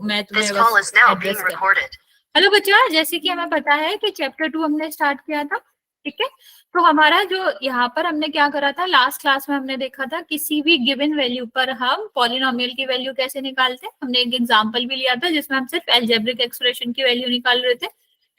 मैं तुम्हें बस एड्रेस कर। हेलो बच्चा, जैसे कि हमें पता है कि चैप्टर 2 हमने स्टार्ट किया था, ठीक है। तो हमारा जो यहाँ पर हमने क्या करा था, लास्ट क्लास में हमने देखा था किसी भी गिवन वैल्यू पर हम पॉलिनोमियल की वैल्यू कैसे निकालते हैं। हमने एक एग्जांपल भी लिया था जिसमें हम सिर्फ अलजेब्रिक एक्सप्रेशन की वैल्यू निकाल रहे थे,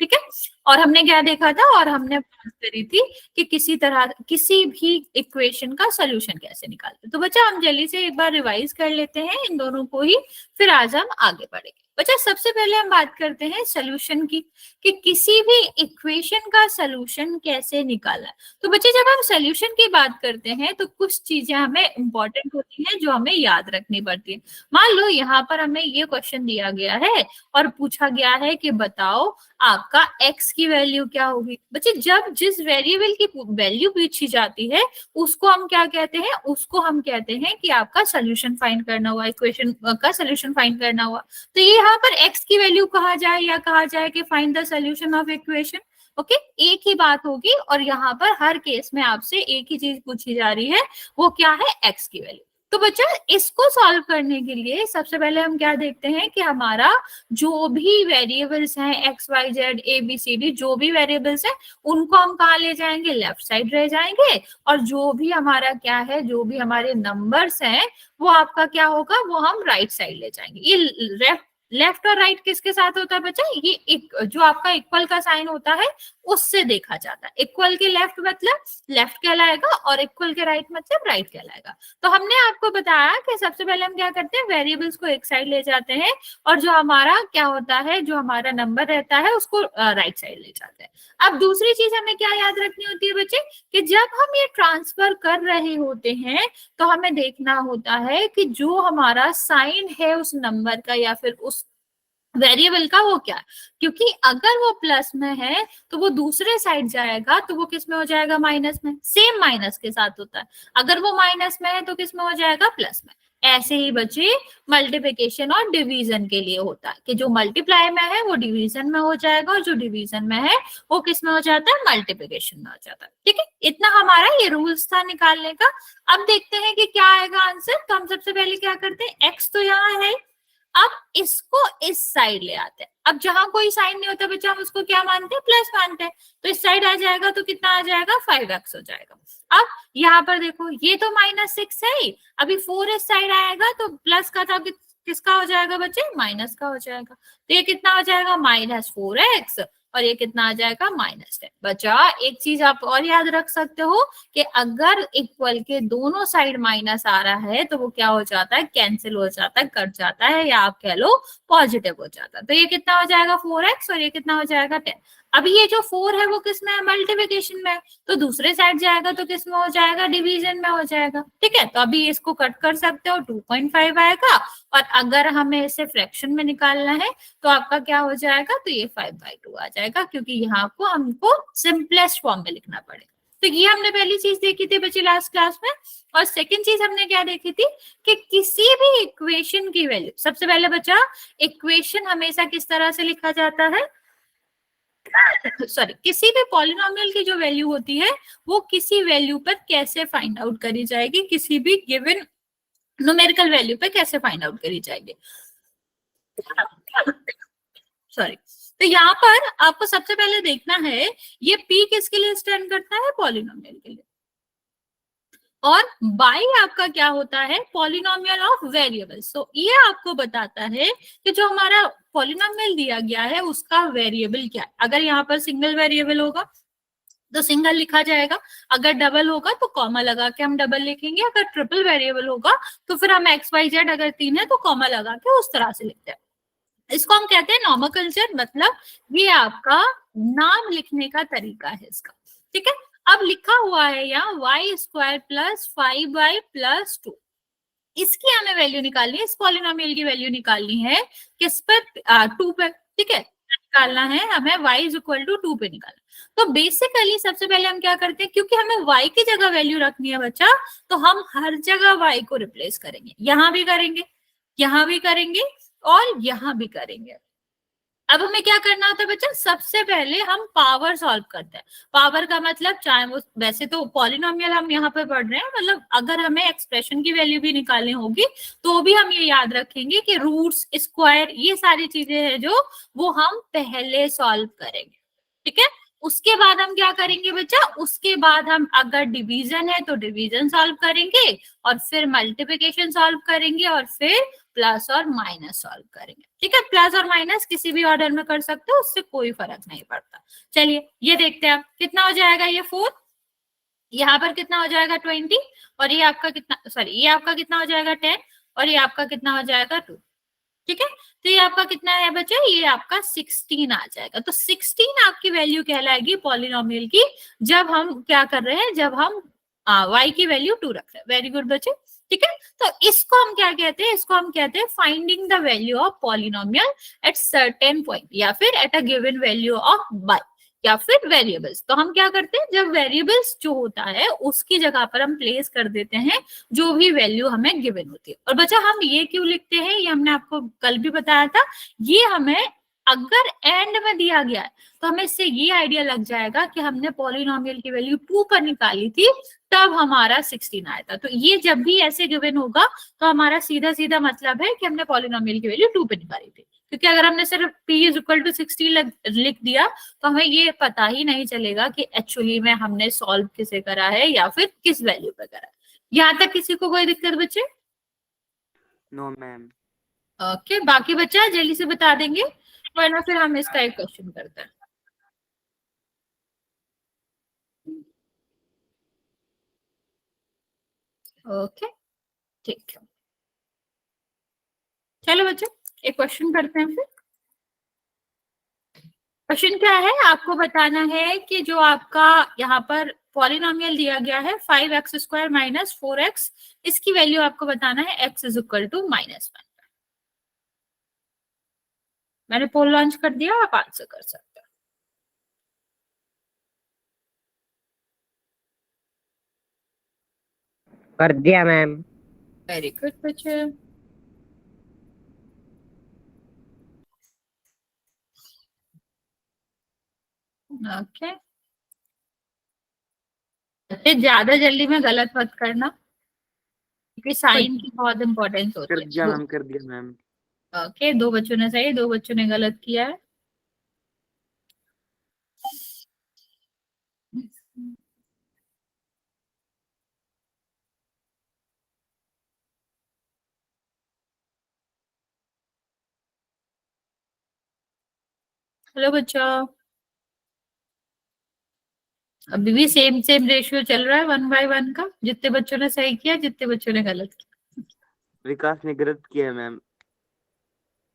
ठीक है। और हमने क्या देखा था, और हमने बात करी थी कि किसी तरह किसी भी इक्वेशन का सोल्यूशन कैसे निकालते हैं। तो बच्चा हम जल्दी से एक बार रिवाइज कर लेते हैं इन दोनों को ही, फिर आज हम आगे बढ़ेंगे। बच्चा सबसे पहले हम बात करते हैं सोल्यूशन की, कि किसी भी इक्वेशन का सोल्यूशन कैसे निकालना है। तो बच्चे जब हम सोल्यूशन की बात करते हैं तो कुछ चीजें हमें इंपॉर्टेंट होती हैं जो हमें याद रखनी पड़ती है। मान लो यहाँ पर हमें ये क्वेश्चन दिया गया है और पूछा गया है कि बताओ आपका x की वैल्यू क्या होगी। बच्चे जब जिस वेरिएबल की वैल्यू पूछी जाती है उसको हम क्या कहते हैं, उसको हम कहते हैं कि आपका सोल्यूशन फाइंड करना हुआ, इक्वेशन का सोल्यूशन फाइंड करना हुआ। तो ये यहाँ पर x की वैल्यू कहा जाए या कहा जाए कि find the solution of equation, okay, एक ही बात होगी। और यहाँ पर हर केस में आपसे एक ही चीज पूछी जा रही है, वो क्या है, x की वैल्यू। तो बच्चा इसको सॉल्व करने के लिए सबसे पहले हम क्या देखते हैं कि हमारा जो भी वेरिएबल्स हैं x y z a b c d, जो भी वेरिएबल्स हैं उनको हम कहाँ ले जाएंगे, लेफ्ट साइड रह जाएंगे। और जो भी हमारा क्या है, जो भी हमारे नंबर्स हैं वो आपका क्या होगा, वो हम राइट साइड ले जाएंगे। ये लेफ्ट और राइट किसके साथ होता है बच्चा, ये एक जो आपका इक्वल का साइन होता है उससे देखा जाता है। इक्वल के लेफ्ट मतलब लेफ्ट कहलाएगा और इक्वल के राइट मतलब राइट कहलाएगा। तो हमने आपको बताया कि सबसे पहले हम क्या करते हैं, वेरिएबल्स को एक साइड ले जाते हैं और जो हमारा क्या होता है, जो हमारा नंबर रहता है उसको राइट साइड ले जाते हैं। अब दूसरी चीज हमें क्या याद रखनी होती है बच्चे, कि जब हम ये ट्रांसफर कर रहे होते हैं तो हमें देखना होता है कि जो हमारा साइन है उस नंबर का या फिर उस वेरिएबल का वो क्या है। क्योंकि अगर वो प्लस में है तो वो दूसरे साइड जाएगा तो वो किस में हो जाएगा, माइनस में। सेम माइनस के साथ होता है, अगर वो माइनस में है तो किस में हो जाएगा, प्लस में। ऐसे ही बच्चे मल्टीप्लिकेशन और डिवीजन के लिए होता है कि जो मल्टीप्लाई में है वो डिवीजन में हो जाएगा और जो डिवीजन में है वो किस में हो जाता है, मल्टीप्लिकेशन में हो जाता है, ठीक है। इतना हमारा ये रूल्स था निकालने का। अब देखते हैं कि क्या आएगा आंसर। तो हम सबसे पहले क्या करते हैं, एक्स तो यहाँ है, अब इसको इस साइड ले आते हैं। अब जहां कोई साइन नहीं होता बच्चा हम उसको क्या मानते हैं, प्लस मानते हैं। तो इस साइड आ जाएगा तो कितना आ जाएगा, 5x हो जाएगा। अब यहाँ पर देखो ये तो -6 है ही, अभी 4 इस साइड आएगा तो प्लस का था किसका हो जाएगा बच्चे, माइनस का हो जाएगा। तो ये कितना हो जाएगा, -4x, और ये कितना आ जाएगा, -10। बच्चा एक चीज आप और याद रख सकते हो कि अगर इक्वल के दोनों साइड माइनस आ रहा है तो वो क्या हो जाता है, कैंसिल हो जाता है, कट जाता है, या आप कह लो पॉजिटिव हो जाता है। तो ये कितना हो जाएगा 4x और ये कितना हो जाएगा 10। अभी ये जो 4 है वो किस में है, मल्टीप्लिकेशन में है, तो दूसरे साइड जाएगा तो किस में हो जाएगा, डिवीजन में हो जाएगा, ठीक है। तो अभी इसको कट कर सकते हो, 2.5 आएगा। और अगर हमें इसे फ्रैक्शन में निकालना है तो आपका क्या हो जाएगा, तो ये 5/2 आ जाएगा, क्योंकि यहाँ को हमको सिंपलेस्ट फॉर्म में लिखना पड़ेगा। तो ये हमने पहली चीज देखी थी बच्चे लास्ट क्लास में। और सेकंड चीज हमने क्या देखी थी कि किसी भी इक्वेशन की वैल्यू, सबसे पहले बच्चा इक्वेशन हमेशा किस तरह से लिखा जाता है, सॉरी, किसी भी पॉलिनोमियल की जो वैल्यू होती है वो किसी वैल्यू पर कैसे फाइंड आउट करी जाएगी, किसी भी गिवन न्यूमेरिकल वैल्यू पे कैसे फाइंड आउट करी जाएगी, सॉरी। तो यहाँ पर आपको सबसे पहले देखना है ये p किसके लिए स्टैंड करता है, पॉलिनोमियल के लिए। और बाई आपका क्या होता है, पॉलिनोमियल ऑफ वेरिएबल्स। तो ये आपको बताता है कि जो हमारा पॉलिनोमियल दिया गया है उसका वेरिएबल क्या है। अगर यहाँ पर सिंगल वेरिएबल होगा तो सिंगल लिखा जाएगा, अगर डबल होगा तो कॉमा लगा के हम डबल लिखेंगे, अगर ट्रिपल वेरिएबल होगा तो फिर हम एक्स वाई जेड, अगर 3 है तो कॉमा लगा के उस तरह से लिखते हैं। इसको हम कहते हैं नोमेनक्लेचर, मतलब ये आपका नाम लिखने का तरीका है इसका, ठीक है। अब लिखा हुआ है यहाँ y² + 5y + 2, इसकी हमें वैल्यू निकालनी है, इस पॉलिनोमियल की वैल्यू निकालनी है किस पर, 2 पे, ठीक है। निकालना है हमें y = 2 पे निकालना। तो बेसिकली सबसे पहले हम क्या करते हैं, क्योंकि हमें y की जगह वैल्यू रखनी है बच्चा, तो हम हर जगह y को रिप्लेस करेंगे, यहां भी करेंगे, यहां भी करेंगे और यहां भी करेंगे। अब हमें क्या करना होता है बच्चा, सबसे पहले हम पावर सॉल्व करते हैं। पावर का मतलब चाहे वो, वैसे तो पॉलिनोमियल हम यहाँ पे पढ़ रहे हैं, मतलब अगर हमें एक्सप्रेशन की वैल्यू भी निकालनी होगी तो भी हम ये याद रखेंगे कि रूट्स, स्क्वायर, ये सारी चीजें हैं जो वो हम पहले सॉल्व करेंगे। ठीक है, उसके बाद हम क्या करेंगे बच्चा, उसके बाद हम अगर डिवीजन है तो डिवीजन सॉल्व करेंगे, और फिर मल्टीप्लिकेशन सॉल्व करेंगे, और फिर प्लस और माइनस सॉल्व करेंगे। ठीक है, प्लस और माइनस किसी भी ऑर्डर में कर सकते हो, उससे कोई फर्क नहीं पड़ता। चलिए ये देखते हैं कितना हो जाएगा, ये 4, यहाँ पर कितना हो जाएगा 20, और ये आपका कितना, सॉरी ये आपका कितना हो जाएगा 10, और ये आपका कितना हो जाएगा 2। ठीक है, तो ये आपका कितना है बच्चा, ये आपका 16 आ जाएगा। तो 16 आपकी वैल्यू कहलाएगी पॉलिनोमियल की, जब हम क्या कर रहे हैं, जब हम y की वैल्यू 2 रख रहे हैं। वेरी गुड बच्चे। ठीक है, तो इसको हम क्या कहते हैं, इसको हम कहते हैं finding the value of polynomial at certain point, या फिर at a given value of y, या फिर वेरिएबल्स। तो हम क्या करते हैं, जब वेरिएबल्स जो होता है उसकी जगह पर हम प्लेस कर देते हैं जो भी वैल्यू हमें गिवन होती है। और बच्चा हम ये क्यों लिखते हैं, ये हमने आपको कल भी बताया था, ये हमें अगर एंड में दिया गया है तो हमें इससे ये आइडिया लग जाएगा कि हमने पॉलिनोमियल की वैल्यू 2 पर निकाली थी, तब हमारा 16 आया था। तो ये जब भी ऐसे गिवन होगा तो हमारा सीधा सीधा मतलब है कि हमने पॉलिनोमियल की वैल्यू 2 पे निकाली थी। क्योंकि अगर हमने सिर्फ p इज इक्वल टू 16 लिख दिया तो हमें ये पता ही नहीं चलेगा कि एक्चुअली में हमने सॉल्व किसे करा है या फिर किस वैल्यू पे करा है। यहाँ तक किसी को कोई दिक्कत बच्चे? No ma'am. ओके, बाकी बच्चा जल्दी से बता देंगे, वरना फिर हम इसका एक क्वेश्चन करते हैं। ओके ठीक है, चलो बच्चों एक क्वेश्चन करते हैं फिर। क्वेश्चन क्या है, आपको बताना है कि जो आपका यहाँ पर पॉलिनोमियल दिया गया है 5x² माइनस 4x, इसकी वैल्यू आपको बताना है x इज इक्वल टू -1। मैंने पोल लॉन्च कर दिया, आप आंसर कर सकते हो। कर दिया मैम। वेरी गुड बच्चे। ओके, ज्यादा जल्दी में गलत मत करना, क्योंकि साइन की बहुत इंपॉर्टेंस होती कर है। दिया मैम, कर दिया मैम। ओके, 2 बच्चों ने सही, 2 बच्चों ने गलत किया है। हेलो बच्चों, अभी भी सेम सेम रेशियो चल रहा है 1/1 का, जितने बच्चों ने सही किया जितने बच्चों ने गलत किया। विकास ने गलत किया है मैम।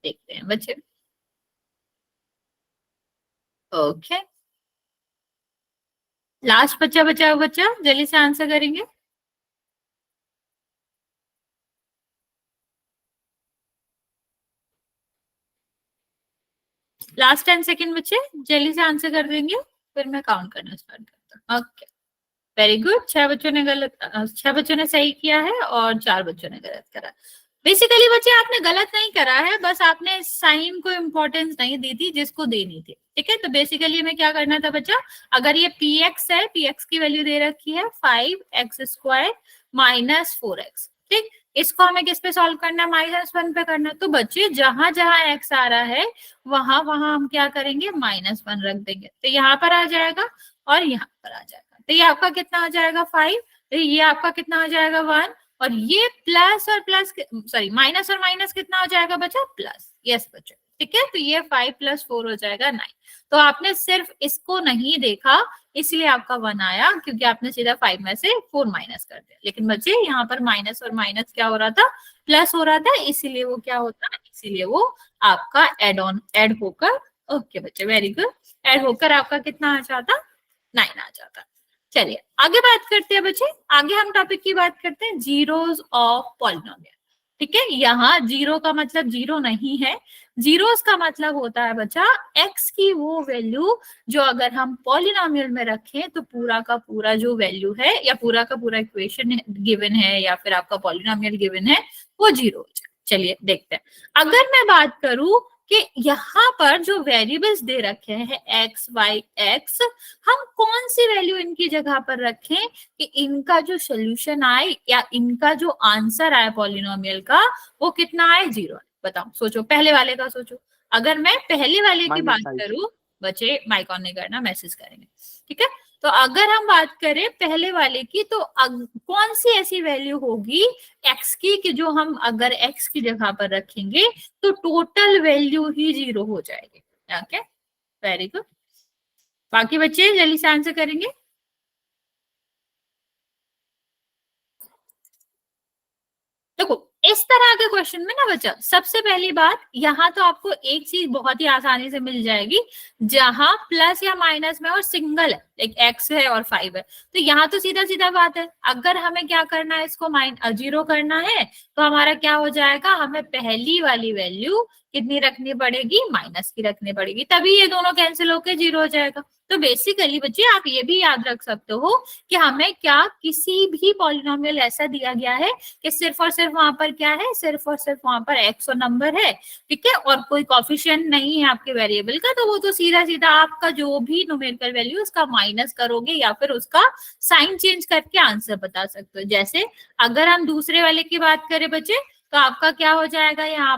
देखते हैं बच्चे। ओके, लास्ट बच्चा बचा हुआ बच्चा जल्दी से आंसर करेंगे। लास्ट 10 सेकेंड बच्चे जल्दी से आंसर कर देंगे, फिर मैं काउंट करना स्टार्ट करता हूँ। Okay, very good. 6 बच्चों ने गलत, 6 बच्चों ने सही किया है और 4 बच्चों ने गलत करा। बेसिकली बच्चे आपने गलत नहीं करा है, बस आपने साइन को इम्पोर्टेंस नहीं दी थी जिसको देनी थी। ठीक है, तो बेसिकली हमें क्या करना था बच्चा, अगर ये px है, px की वैल्यू दे रखी है 5x² माइनस 4x। ठीक, इसको हमें किस पे सॉल्व करना है, -1 पे करना है। तो बच्चे जहां जहां x आ रहा है वहां वहां हम क्या करेंगे, -1 रख देंगे, तो यहाँ पर आ जाएगा और यहाँ पर आ जाएगा। तो ये आपका कितना हो जाएगा 5, तो ये आपका कितना हो जाएगा 1, और ये प्लस और प्लस, सॉरी माइनस और माइनस कितना हो जाएगा बच्चा, प्लस। यस बच्चा, ठीक है, तो ये 5 + 4 हो जाएगा 9। तो आपने सिर्फ इसको नहीं देखा इसलिए आपका 1 आया, क्योंकि आपने सीधा 5 में से 4 माइनस कर दिया। लेकिन बच्चे यहाँ पर माइनस और माइनस क्या हो रहा था, प्लस हो रहा था, इसीलिए वो क्या होता, इसीलिए वो आपका ऐड होकर, ओके बच्चे वेरी गुड, ऐड होकर आपका कितना आ जाता, 9 आ जाता। चलिए आगे बात करते हैं बच्चे, आगे हम टॉपिक की बात करते हैं जीरोस ऑफ पॉलिनोमियल। ठीक है, यहाँ जीरो का मतलब जीरो नहीं है, जीरोस का मतलब होता है बच्चा एक्स की वो वैल्यू जो अगर हम पॉलिनोमियल में रखें तो पूरा का पूरा जो वैल्यू है या पूरा का पूरा इक्वेशन गिवन है या फिर आपका पॉलिनोमियल गिवन है वो जीरो हो जाए। चलिए देखते हैं, अगर मैं बात करूं कि यहाँ पर जो वेरिएबल्स दे रखे हैं एक्स वाई एक्स, हम कौन सी वैल्यू इनकी जगह पर रखें कि इनका जो सोल्यूशन आए या इनका जो आंसर आए पॉलिनोमियल का वो कितना आए, 0। बताओ, सोचो, पहले वाले का सोचो। अगर मैं पहले वाले की बात -5। करूं, बच्चे माइक ऑन नहीं करना, मैसेज करेंगे, ठीक है। तो अगर हम बात करें पहले वाले की, तो कौन सी ऐसी वैल्यू होगी एक्स की कि जो हम अगर एक्स की जगह पर रखेंगे तो टोटल वैल्यू ही 0 हो जाएगी। Okay, very good. बाकी बच्चे जल्दी से आंसर करेंगे। देखो, इस तरह के क्वेश्चन में ना बच्चा, सबसे पहली बात, यहाँ तो आपको एक चीज बहुत ही आसानी से मिल जाएगी, जहां प्लस या माइनस में और सिंगल है, एक एक्स है और 5 है, तो यहाँ तो सीधा सीधा बात है, अगर हमें क्या करना है, इसको 0 करना है, तो हमारा क्या हो जाएगा, हमें पहली वाली वैल्यू कितनी रखनी पड़ेगी, माइनस की रखनी पड़ेगी, तभी ये दोनों कैंसिल होकर 0 हो जाएगा। तो बेसिकली बच्चे आप ये भी याद रख सकते हो कि हमें क्या, किसी भी पॉलिनोमियल ऐसा दिया गया है कि सिर्फ और सिर्फ वहां पर क्या है, सिर्फ और सिर्फ वहां पर एक्स और नंबर है, ठीक है, और कोई कॉफिशिएंट नहीं है आपके वेरिएबल का, तो वो तो सीधा सीधा आपका जो भी न्यूमेरिकल वैल्यू उसका माइनस करोगे या फिर उसका साइन चेंज करके आंसर बता सकते हो। जैसे अगर हम दूसरे वाले की बात करें बच्चे, तो आपका क्या हो जाएगा, यहाँ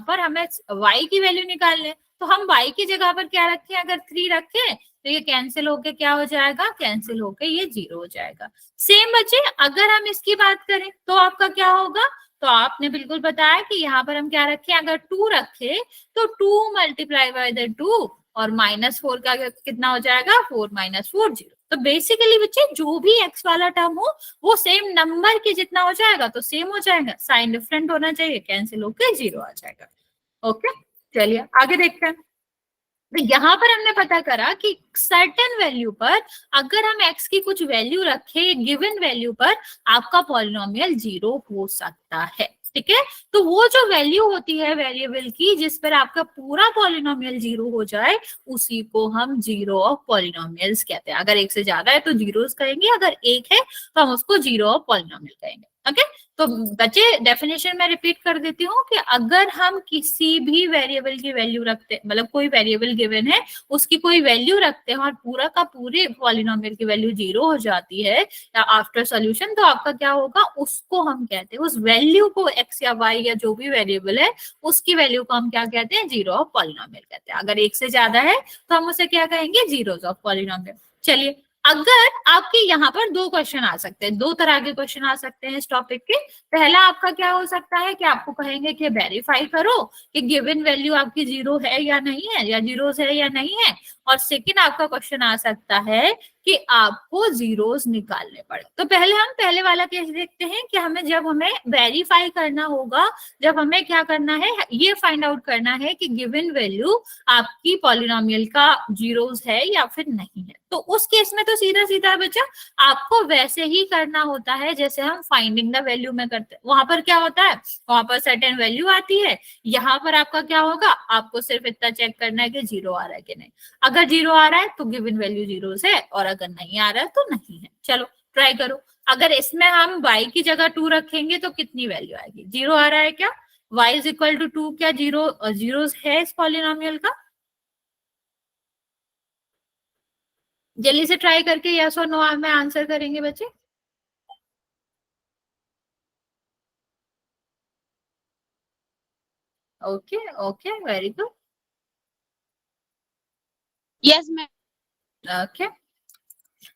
पर हमें y की वैल्यू निकालनी है, तो हम y की जगह पर क्या रखें, अगर 3 रखें तो ये कैंसिल होके क्या हो जाएगा, कैंसिल होके ये 0 हो जाएगा। सेम बच्चे अगर हम इसकी बात करें तो आपका क्या होगा, तो आपने बिल्कुल बताया कि यहाँ पर हम क्या रखें, अगर 2 रखे तो 2 मल्टीप्लाई बाय द 2 और -4 का कितना हो जाएगा, 4 - 4 0। तो बेसिकली बच्चे जो भी x वाला टर्म हो वो सेम नंबर के जितना हो जाएगा तो सेम हो जाएगा, साइन डिफरेंट होना चाहिए, कैंसिल होकर 0 आ जाएगा। ओके, चलिए आगे देखते हैं। तो यहाँ पर हमने पता करा कि सर्टेन वैल्यू पर अगर हम x की कुछ वैल्यू रखें गिवन वैल्यू पर, आपका पॉलिनोमियल 0 हो सकता है, ठीक है। तो वो जो वैल्यू होती है वेरिएबल की जिस पर आपका पूरा पॉलिनोमियल 0 हो जाए, उसी को हम 0 ऑफ पॉलिनोमियल्स कहते हैं। अगर एक से ज्यादा है तो जीरोस कहेंगे, अगर एक है तो हम उसको 0 ऑफ पॉलिनोमियल कहेंगे। ओके, तो बच्चे डेफिनेशन में रिपीट कर देती हूँ कि अगर हम किसी भी वेरिएबल की वैल्यू रखते, मतलब कोई वेरिएबल गिवन है उसकी कोई वैल्यू रखते हैं और पूरा का पूरे पॉलिनोमियल की वैल्यू 0 हो जाती है या आफ्टर सॉल्यूशन, तो आपका क्या होगा, उसको हम कहते हैं, उस वैल्यू को x या y या जो भी वेरिएबल है उसकी वैल्यू को हम क्या कहते हैं, 0 ऑफ पॉलिनोमियल कहते हैं। अगर एक से ज्यादा है तो हम उसे क्या कहेंगे, जीरोस ऑफ पॉलिनोमियल। चलिए, अगर आपके यहाँ पर 2 क्वेश्चन आ सकते हैं, 2 तरह के क्वेश्चन आ सकते हैं इस टॉपिक के। पहला आपका क्या हो सकता है कि आपको कहेंगे कि वेरीफाई करो कि गिवन वैल्यू आपकी 0 है या नहीं है, या जीरोस है या नहीं है। और सेकंड आपका क्वेश्चन आ सकता है कि आपको जीरोस निकालने पड़े। तो पहले हम पहले वाला केस देखते हैं कि जब हमें वेरीफाई करना होगा, जब हमें क्या करना है, ये फाइंड आउट करना है कि गिवन वैल्यू आपकी पॉलिनोमियल का जीरोस है या फिर नहीं है। तो उस केस में तो सीधा सीधा बच्चा आपको वैसे ही करना होता है जैसे हम फाइंडिंग द वैल्यू में करते हैं। वहां पर क्या होता है, वहां पर सर्टेन वैल्यू आती है, यहाँ पर आपका क्या होगा, आपको सिर्फ इतना चेक करना है कि 0 आ रहा है कि नहीं। अगर 0 आ रहा है तो गिवन वैल्यू जीरोस है, और अगर नहीं आ रहा है तो नहीं है। चलो ट्राई करो। अगर इसमें हम y की जगह 2 रखेंगे तो कितनी वैल्यू आएगी, 0 आ रहा है क्या, y इज इक्वल टू 2, क्या जीरोस है इस पॉलिनोमियल का? जल्दी से ट्राई करके यस और नो में आंसर करेंगे बच्चे। Okay okay, very good. Yes ma'am. Okay,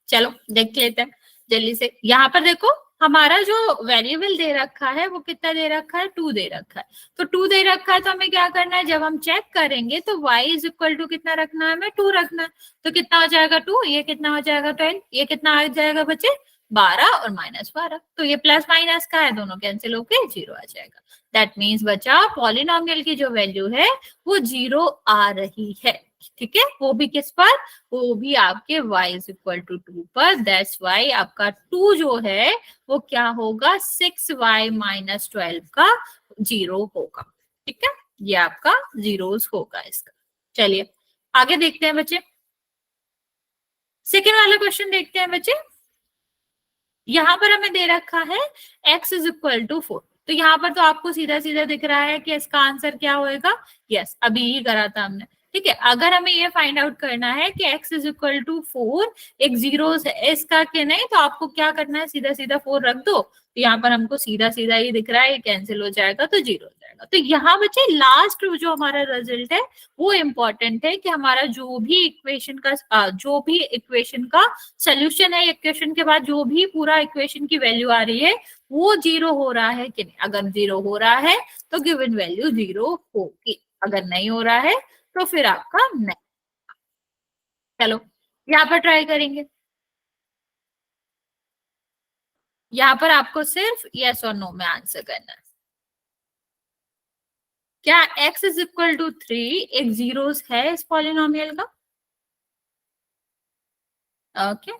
चलो देख लेते हैं जल्दी से। यहाँ पर देखो, हमारा जो वेरिएबल दे रखा है वो कितना दे रखा है, 2 दे रखा है। तो 2 दे रखा है तो हमें क्या करना है, जब हम चेक करेंगे तो y इज इक्वल टू कितना रखना है, हमें 2 रखना है। तो कितना हो जाएगा 2, ये कितना हो जाएगा 12, ये कितना आ जाएगा बच्चे, 12 और -12। तो ये प्लस माइनस का है, दोनों कैंसिल होके 0 आ जाएगा। दैट मीन्स बच्चा पॉलिनोमियल की जो वैल्यू है वो 0 आ रही है, ठीक है। वो भी किस पर, वो भी आपके y इज इक्वल टू 2 पर। दैट्स वाई आपका 2 जो है वो क्या होगा, 6y - 12 का 0 होगा, ठीक है। ये आपका जीरोस होगा इसका। चलिए आगे देखते हैं बच्चे, सेकेंड वाला क्वेश्चन देखते हैं बच्चे। यहां पर हमें दे रखा है x इज इक्वल टू 4, तो यहाँ पर तो आपको सीधा सीधा दिख रहा है कि इसका आंसर क्या होएगा। यस, अभी ही करा था हमने। ठीक है, अगर हमें ये फाइंड आउट करना है कि x इज इक्वल टू 4, एक जीरोस है इसका कि नहीं, तो आपको क्या करना है, सीधा सीधा 4 रख दो। तो यहाँ पर हमको सीधा सीधा ही दिख रहा है, कैंसिल हो जाएगा तो 0 हो जाएगा। तो यहाँ बच्चे लास्ट जो हमारा रिजल्ट है वो इम्पोर्टेंट है कि हमारा जो भी इक्वेशन का सोल्यूशन है, इक्वेशन के बाद जो भी पूरा इक्वेशन की वैल्यू आ रही है वो 0 हो रहा है कि नहीं। अगर 0 हो रहा है तो गिवन वैल्यू 0 होगी, अगर नहीं हो रहा है तो फिर आपका नहीं। चलो यहाँ पर ट्राई करेंगे। यहाँ पर आपको सिर्फ यस और नो में आंसर करना है। क्या x इज इक्वल टू 3 एक जीरोस है इस पॉलिनोमियल का? ओके,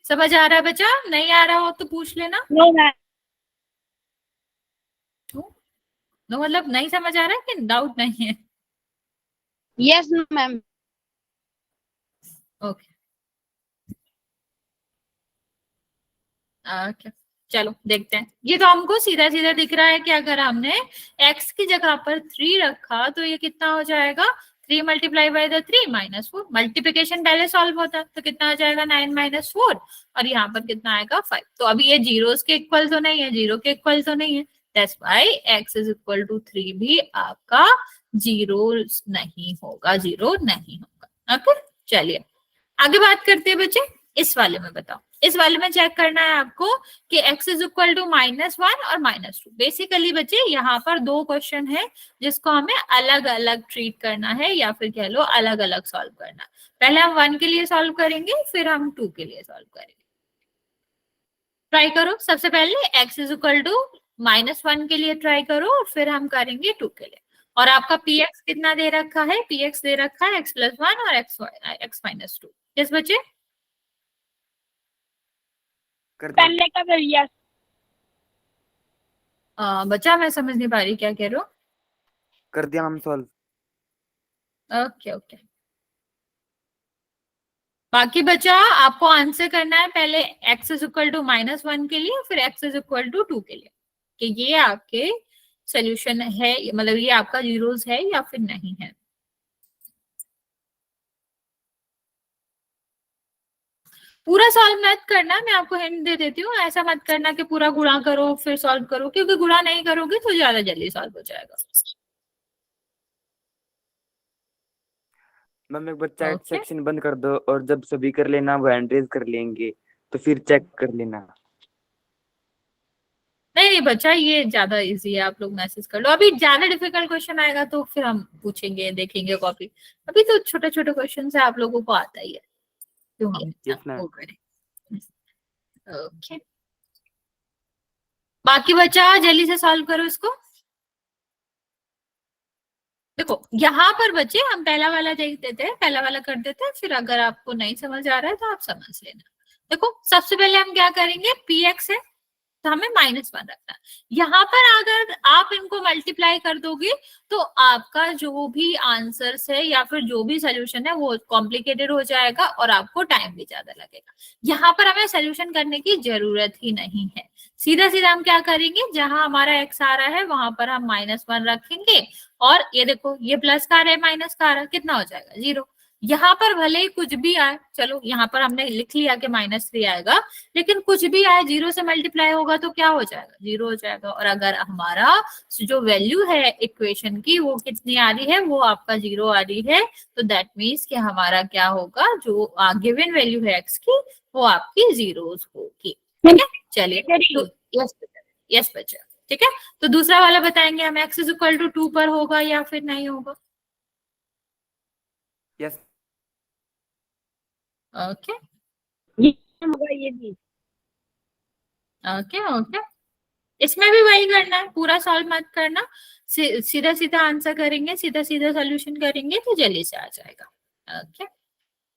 समझ आ रहा है बच्चा? नहीं आ रहा हो तो पूछ लेना। No, ma'am. नो मतलब नहीं समझ आ रहा है कि डाउट नहीं है? Yes, ma'am. ओके ओके, चलो देखते हैं। ये तो हमको सीधा सीधा दिख रहा है कि अगर हमने x की जगह पर 3 रखा तो ये कितना हो जाएगा, 3 मल्टीप्लाई बाय द 3 -4। मल्टीप्लिकेशन पहले सॉल्व होता है तो कितना आ जाएगा, 9 - 4, और यहाँ पर कितना आएगा 5। तो अभी ये जीरोस के इक्वल तो नहीं है, 0 के इक्वल तो नहीं है, that's why x is equal to 3 भी आपका 0 नहीं होगा, 0 नहीं होगा। ओके, चलिए आगे बात करते हैं बच्चे। इस वाले में बताओ, इस वाले में चेक करना है आपको कि x इज इक्वल टू -1 और -2। बेसिकली बच्चे यहाँ पर दो क्वेश्चन है जिसको हमें अलग अलग ट्रीट करना है, या फिर कह लो अलग अलग सॉल्व करना है। पहले हम 1 के लिए सॉल्व करेंगे, फिर हम 2 के लिए सॉल्व करेंगे। ट्राई करो, सबसे पहले x इज इक्वल टू -1 के लिए ट्राई करो, और फिर हम करेंगे 2 के लिए। और आपका px कितना दे रखा है, px दे रखा है x+1 और x -2। किस बच्चे? कर दिया पहले का कर yes. बच्चा मैं समझ नहीं पा रही क्या कह रहे हो। कर दिया मैम सॉल्व। ओके ओके, बाकी बचा आपको आंसर करना है पहले x इज इक्वल टू -1 के लिए, फिर x इज इक्वल टू 2 के लिए, कि ये आपके सोल्यूशन है, मतलब ये आपका जीरोस है या फिर नहीं है। पूरा सॉल्व मत करना, मैं आपको हिंट दे देती हूँ। ऐसा मत करना कि पूरा गुणा करो फिर सॉल्व करो, क्योंकि गुणा नहीं करोगे तो ज्यादा जल्दी सॉल्व हो जाएगा। मैम एक बार चैट ओके, सेक्शन बंद कर दो, और जब सभी कर लेना वो हैंड रेज कर लेंगे, तो फिर चेक कर लेना। नहीं नहीं बच्चा, ये ज्यादा इजी है, आप लोग मैसेज कर लो। अभी ज्यादा डिफिकल्ट क्वेश्चन आएगा तो फिर हम पूछेंगे, देखेंगे कॉपी। अभी तो छोटे छोटे क्वेश्चन है, आप लोगों को आता ही है, क्यों हम यस मैम। वो करें। ओके, बाकी बच्चा जल्दी से सॉल्व करो इसको। देखो यहाँ पर बच्चे हम पहला वाला देख देते हैं, पहला वाला कर देते हैं, फिर अगर आपको नहीं समझ आ रहा है तो आप समझ लेना। देखो सबसे पहले हम क्या करेंगे, px है तो हमें -1 रखना है। यहाँ पर अगर आप इनको मल्टीप्लाई कर दोगे तो आपका जो भी आंसर्स है या फिर जो भी सोल्यूशन है वो कॉम्प्लिकेटेड हो जाएगा और आपको टाइम भी ज्यादा लगेगा। यहाँ पर हमें सोल्यूशन करने की जरूरत ही नहीं है। सीधा सीधा हम क्या करेंगे, जहां हमारा x आ रहा है वहां पर हम -1 रखेंगे, और ये देखो ये प्लस का आ रहा है माइनस का आ रहा है, कितना हो जाएगा 0। यहाँ पर भले ही कुछ भी आए, चलो यहाँ पर हमने लिख लिया कि -3 आएगा, लेकिन कुछ भी आए 0 से मल्टीप्लाई होगा तो क्या हो जाएगा, 0 हो जाएगा। और अगर हमारा जो वैल्यू है इक्वेशन की वो कितनी आ रही है, वो आपका 0 आ रही है, तो दैट मीन्स कि हमारा क्या होगा, जो गिवन वैल्यू है x की वो आपकी जीरोस होगी। ठीक है, चलिए यस यस बच्चा, ठीक है। तो दूसरा वाला बताएंगे हम, x इज इक्वल टू 2 पर होगा या फिर नहीं होगा। यस ओके ये होगा ये भी। ओके ओके, इसमें भी वही करना है, पूरा सॉल्व मत करना, सीधा सीधा आंसर करेंगे, सीधा सीधा सोल्यूशन करेंगे तो जल्दी से आ जाएगा। ओके,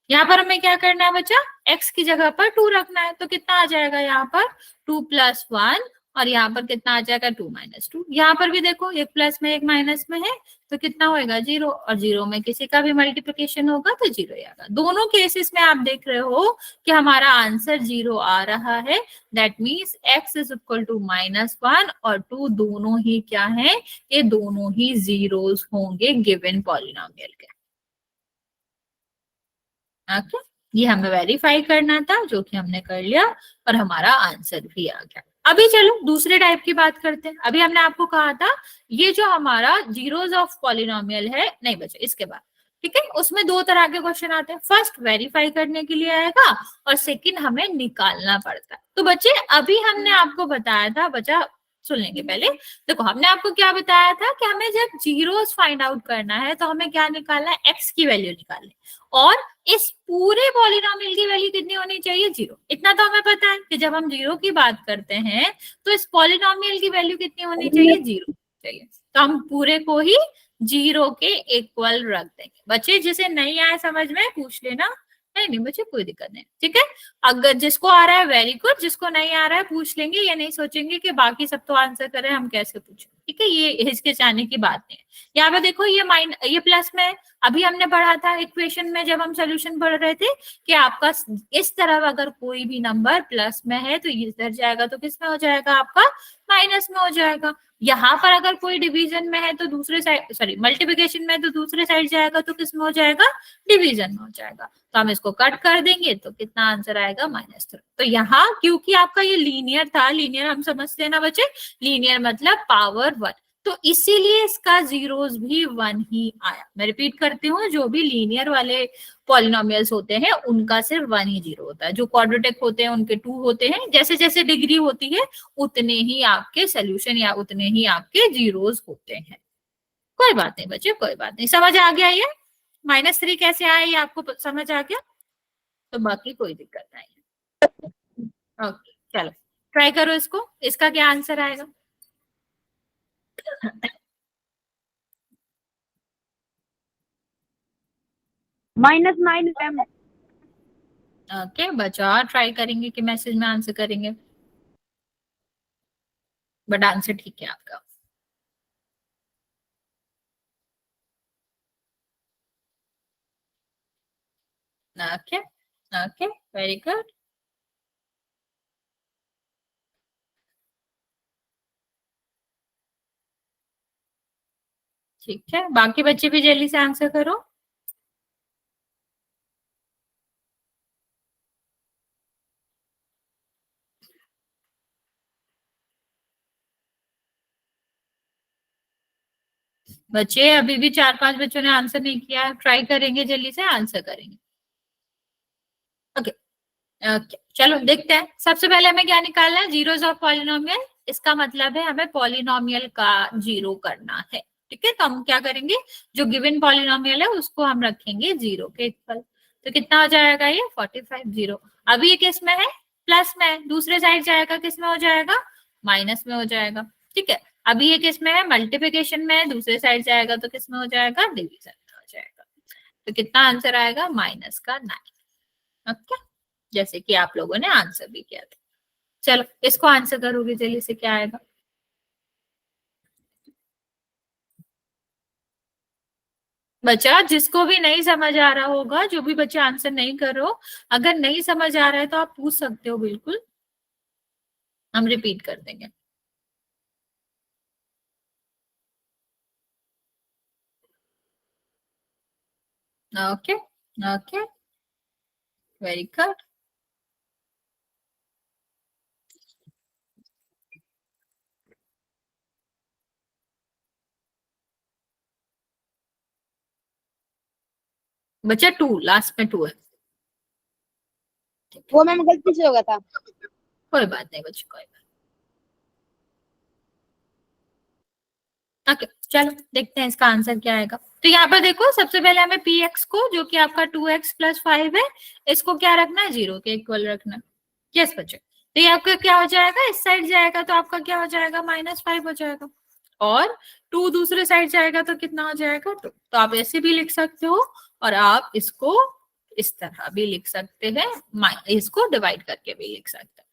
यहाँ पर हमें क्या करना है बच्चा, x की जगह पर 2 रखना है, तो कितना आ जाएगा यहाँ पर 2 + 1 और यहाँ पर कितना आ जाएगा 2 माइनस 2। यहाँ पर भी देखो एक प्लस में एक माइनस में है तो कितना होएगा 0, और 0 में किसी का भी मल्टीप्लिकेशन होगा तो 0 आएगा। दोनों केसेस में आप देख रहे हो कि हमारा आंसर 0 आ रहा है। That means x is equal to -1 और 2 दोनों ही क्या है, ये दोनों ही जीरोस होंगे गिवन पॉलिनोमियल के। ओके, ये हमें वेरीफाई करना था जो कि हमने कर लिया और हमारा आंसर भी आ गया। अभी चलो दूसरे टाइप की बात करते हैं। अभी हमने आपको कहा था ये जो हमारा जीरोस ऑफ पॉलिनोमियल है, नहीं बचे इसके बाद, ठीक है, उसमें दो तरह के क्वेश्चन आते हैं। फर्स्ट वेरीफाई करने के लिए आएगा और सेकंड हमें निकालना पड़ता है। तो बच्चे अभी हमने आपको बताया था, बच्चा सुन लेंगे पहले। देखो हमने आपको क्या बताया था कि हमें जब जीरोस फाइंड आउट करना है तो हमें क्या निकालना है, एक्स की वैल्यू निकालनी, और इस पूरे पॉलिनोमियल की वैल्यू कितनी होनी चाहिए, 0। इतना तो हमें पता है कि जब हम 0 की बात करते हैं तो इस पॉलिनोमियल की वैल्यू कितनी होनी चाहिए, 0 चाहिए। तो हम पूरे को ही 0 के इक्वल रख देंगे। बच्चे जिसे नहीं आए समझ में पूछ लेना, नहीं नहीं बच्चे कोई दिक्कत नहीं, ठीक है। अगर जिसको आ रहा है वेरी गुड, जिसको नहीं आ रहा है पूछ लेंगे, ये नहीं सोचेंगे कि बाकी सब तो आंसर करें हम कैसे पूछें, ठीक है, ये हिचकिचाने की बात नहीं है। यहाँ पे देखो ये प्लस में, अभी हमने पढ़ा था इक्वेशन में जब हम सोल्यूशन पढ़ रहे थे कि आपका इस तरफ अगर कोई भी नंबर प्लस में है तो इधर जाएगा तो किस में हो जाएगा, आपका माइनस में हो जाएगा। यहाँ पर अगर कोई डिवीजन में है तो दूसरे साइड, सॉरी मल्टीप्लिकेशन में है तो दूसरे साइड जाएगा तो किस में हो जाएगा, डिवीजन में हो जाएगा। तो हम इसको कट कर देंगे तो कितना आंसर आएगा, -3। तो यहाँ क्योंकि आपका ये लीनियर था, लीनियर हम समझते हैं ना बच्चे, लीनियर मतलब पावर 1, तो इसीलिए इसका जीरोस भी 1 ही आया। मैं रिपीट करती हूँ, जो भी लीनियर वाले पॉलिनोमियल्स होते हैं उनका सिर्फ 1 ही जीरो होता है। जो क्वाड्रेटिक होते हैं उनके 2 होते हैं। जैसे जैसे डिग्री होती है उतने ही आपके सोल्यूशन या उतने ही आपके जीरोस होते हैं। कोई बात नहीं बच्चे, कोई बात नहीं, समझ आ गया ये -3 कैसे आया, ये आपको समझ आ गया, तो बाकी कोई दिक्कत नहीं है। ओके चलो ट्राई करो इसको, इसका क्या आंसर आएगा। -9 मैम। ओके बच्चा ट्राई करेंगे कि मैसेज में आंसर करेंगे, बट आंसर ठीक है आपका। Okay okay very good. ठीक है, बाकी बच्चे भी जल्दी से आंसर करो। बच्चे अभी भी 4-5 बच्चों ने आंसर नहीं किया, ट्राई करेंगे जल्दी से आंसर करेंगे। ओके ओके चलो देखते हैं। सबसे पहले हमें क्या निकालना है, जीरोस ऑफ पॉलिनोमियल। इसका मतलब है हमें पॉलिनोमियल का जीरो करना है, ठीक है। तो हम क्या करेंगे, जो गिवन पॉलिनोमियल है उसको हम रखेंगे 0 के इक्वल। तो कितना हो जाएगा ये 45, 0। अभी ये किस में है, प्लस में है, दूसरे साइड जाएगा किस में हो जाएगा, माइनस में हो जाएगा, ठीक है। अभी ये किस में है, मल्टीप्लिकेशन में है, दूसरे साइड जाएगा तो किस में हो जाएगा, डिवीजन में हो जाएगा। तो कितना आंसर आएगा, -9। ओके, जैसे कि आप लोगों ने आंसर भी किया था। चलो इसको आंसर करोगे जल्दी से, क्या आएगा। बच्चा जिसको भी नहीं समझ आ रहा होगा, जो भी बच्चे आंसर नहीं कर रहे हो, अगर नहीं समझ आ रहा है तो आप पूछ सकते हो, बिल्कुल हम रिपीट कर देंगे। Okay okay very good. बच्चा 2 लास्ट में 2 है, वो मैम गलती से हो गया था। कोई बात नहीं बच्चे, कोई बात। ओके चलो देखते हैं इसका आंसर क्या आएगा। तो यहाँ पर देखो सबसे पहले हमें पी एक्स को, जो कि आपका 2x + 5 है, इसको क्या रखना है, 0 के इक्वल रखना है। यस बच्चे, तो ये आपका क्या हो जाएगा, इस साइड जाएगा तो आपका क्या हो जाएगा, -5 हो जाएगा, और 2 दूसरे साइड जाएगा तो कितना हो जाएगा, 2। तो आप ऐसे भी लिख सकते हो और आप इसको इस तरह भी लिख सकते हैं, इसको डिवाइड करके भी लिख सकते हैं।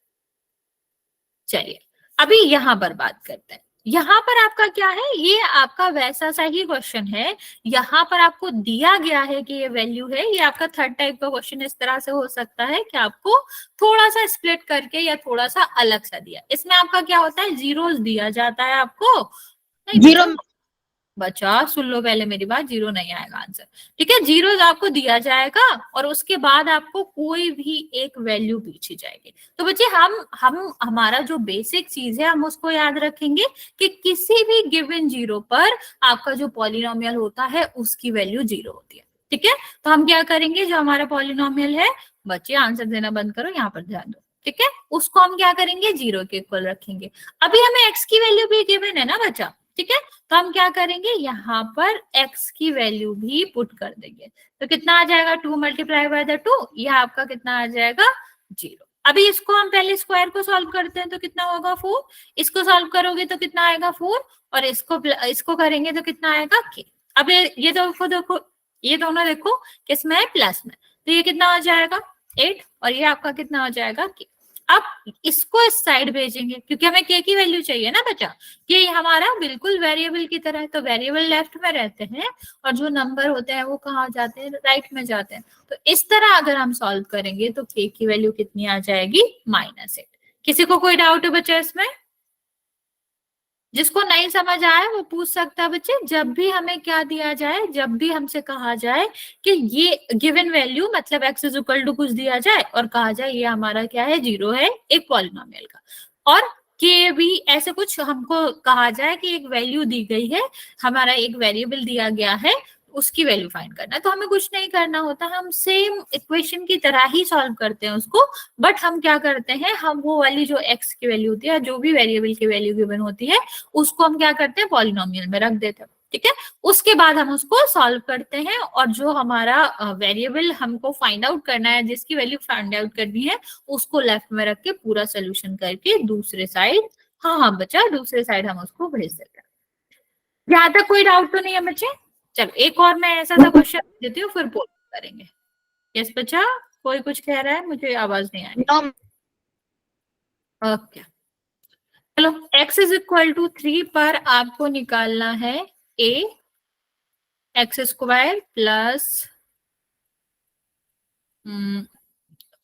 चलिए अभी यहाँ पर बात करते हैं। यहाँ पर आपका क्या है, ये आपका वैसा सा ही क्वेश्चन है। यहाँ पर आपको दिया गया है कि ये वैल्यू है। ये आपका थर्ड टाइप का क्वेश्चन इस तरह से हो सकता है कि आपको थोड़ा सा स्प्लिट करके या थोड़ा सा अलग सा दिया। इसमें आपका क्या होता है, जीरोस दिया जाता है आपको, नहीं जीरो बचा सुन लो पहले मेरी बात, जीरो नहीं आएगा आंसर। ठीक है, जीरो आपको दिया जाएगा और उसके बाद आपको कोई भी एक वैल्यू पूछी जाएगी। तो बच्चे हम हमारा जो बेसिक चीज है हम उसको याद रखेंगे कि किसी भी गिवन जीरो पर आपका जो पॉलिनोमियल होता है उसकी वैल्यू जीरो होती है। ठीक है, तो हम क्या करेंगे, जो हमारा पॉलिनोमियल है, बच्चे आंसर देना बंद करो, यहाँ पर ध्यान दो। ठीक है, उसको हम क्या करेंगे, जीरो के इक्वल रखेंगे। अभी हमें एक्स की वैल्यू भी गिवन है ना बच्चा, ठीक है, तो हम क्या करेंगे, यहाँ पर x की वैल्यू भी पुट कर देंगे। तो कितना आ जाएगा, 2 मल्टीप्लाई बाय द 2, यह आपका कितना आ जाएगा, 0। अभी इसको हम पहले स्क्वायर को सॉल्व करते हैं तो कितना होगा 4, इसको सॉल्व करोगे तो कितना आएगा 4, और इसको करेंगे तो कितना आएगा k। अब ये देखो ये दोनों देखो किसमें है, प्लस में, तो ये कितना आ जाएगा 8, और ये आपका कितना हो जाएगा k। अब इसको इस साइड भेजेंगे क्योंकि हमें k की वैल्यू चाहिए ना बच्चा, कि हमारा बिल्कुल वेरिएबल की तरह है, तो वेरिएबल लेफ्ट में रहते हैं और जो नंबर होते हैं वो कहाँ जाते हैं, राइट में जाते हैं। तो इस तरह अगर हम सॉल्व करेंगे तो k की वैल्यू कितनी आ जाएगी, -8। किसी को कोई डाउट है बच्चा इसमें? जिसको नहीं समझ आए वो पूछ सकता है बच्चे। जब भी हमें क्या दिया जाए, जब भी हमसे कहा जाए कि ये गिवन वैल्यू मतलब x इज इक्वल टू कुछ दिया जाए और कहा जाए ये हमारा क्या है, जीरो है एक पॉलिनोमियल का, और के भी ऐसे कुछ हमको कहा जाए कि एक वैल्यू दी गई है, हमारा एक वेरिएबल दिया गया है, उसकी वैल्यू फाइंड करना है, तो हमें कुछ नहीं करना होता, हम सेम इक्वेशन की तरह ही सॉल्व करते हैं उसको। बट हम क्या करते हैं, हम वो वाली जो x की वैल्यू होती है, जो भी वेरिएबल की वैल्यू गिवन होती है, उसको हम क्या करते हैं, पॉलिनोमियल में रख देते हैं। ठीक है, उसके बाद हम उसको सॉल्व करते हैं, और जो हमारा वेरिएबल हमको फाइंड आउट करना है, जिसकी वैल्यू फाइंड आउट करनी है, उसको लेफ्ट में रख के पूरा सोल्यूशन करके दूसरे साइड, हाँ बच्चा, दूसरे साइड हम उसको भेज देते हैं। यहाँ तक कोई डाउट तो नहीं है बच्चे? चलो एक और मैं ऐसा सा क्वेश्चन देती हूँ, फिर पोल करेंगे। यस बच्चा, कोई कुछ कह रहा है, मुझे आवाज नहीं आ रही। नो ओके, चलो x इज इक्वल टू 3 पर आपको निकालना है a x square plus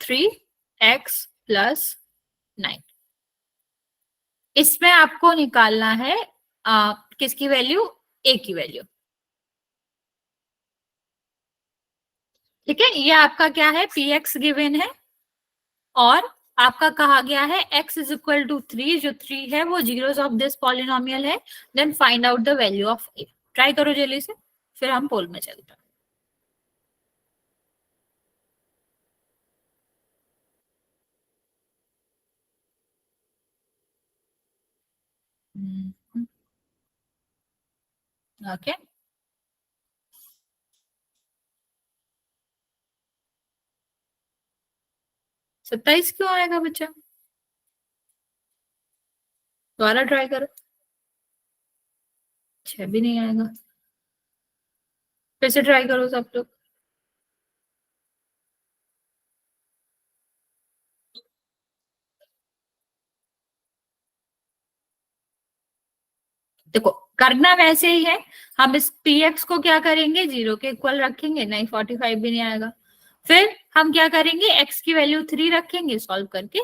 3x+9। इसमें आपको निकालना है किसकी वैल्यू, a की वैल्यू। ठीक है, ये आपका क्या है, px गिवन है, और आपका कहा गया है x इज इक्वल टू 3, जो 3 है वो जीरोस ऑफ दिस पॉलिनोमियल है। Then find out the value of a। Try करो जल्दी से, फिर हम पोल में चलते हैं। ओके, 27 क्यों आएगा बच्चा, दोबारा ट्राई करो, 6 भी नहीं आएगा, फिर से ट्राई करो सब लोग। देखो करना वैसे ही है, हम इस px को क्या करेंगे, जीरो के इक्वल रखेंगे, नहीं 45 भी नहीं आएगा। फिर हम क्या करेंगे, x की वैल्यू 3 रखेंगे, सॉल्व करके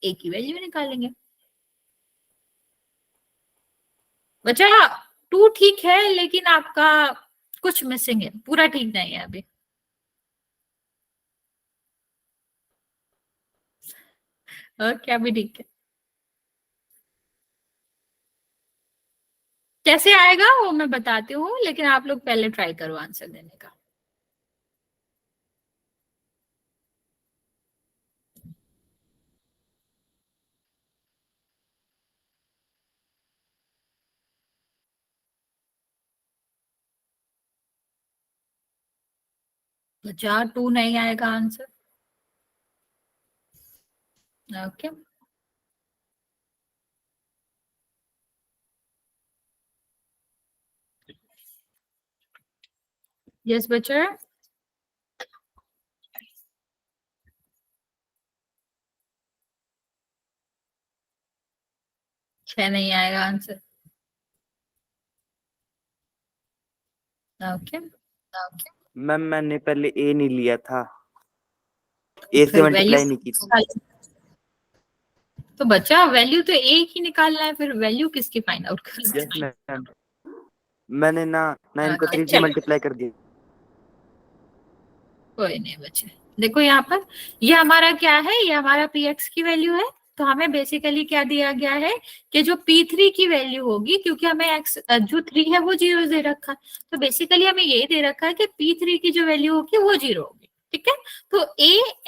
a की वैल्यू निकालेंगे। बच्चा 2 ठीक है, लेकिन आपका कुछ मिसिंग है, पूरा ठीक नहीं है अभी। क्या भी ठीक है, कैसे आएगा वो मैं बताती हूँ, लेकिन आप लोग पहले ट्राई करो आंसर देने का। बच्चा 2 नहीं आएगा आंसर। ओके, यस बच्चा, 6 नहीं आएगा आंसर। ओके, मैम मैंने पहले ए नहीं लिया था, ए से फिर मल्टीप्लाई नहीं की थी। वैल्यू तो बच्चा वैल्यू तो एक ही निकालना है, फिर वैल्यू किसकी फाइंड आउट करना यस है? मैम, मैंने ना 9 को 3 से चलो मल्टीप्लाई कर दिया। कोई नहीं बच्चे, देखो यहाँ पर ये हमारा क्या है, ये हमारा पी एक्स की वैल्यू है। तो हमें बेसिकली क्या दिया गया है कि जो P3 की वैल्यू होगी, क्योंकि हमें एक्स जो 3 है वो 0 दे रखा है, तो बेसिकली हमें ये दे रखा है कि P3 की जो वैल्यू होगी वो 0 होगी। ठीक है, तो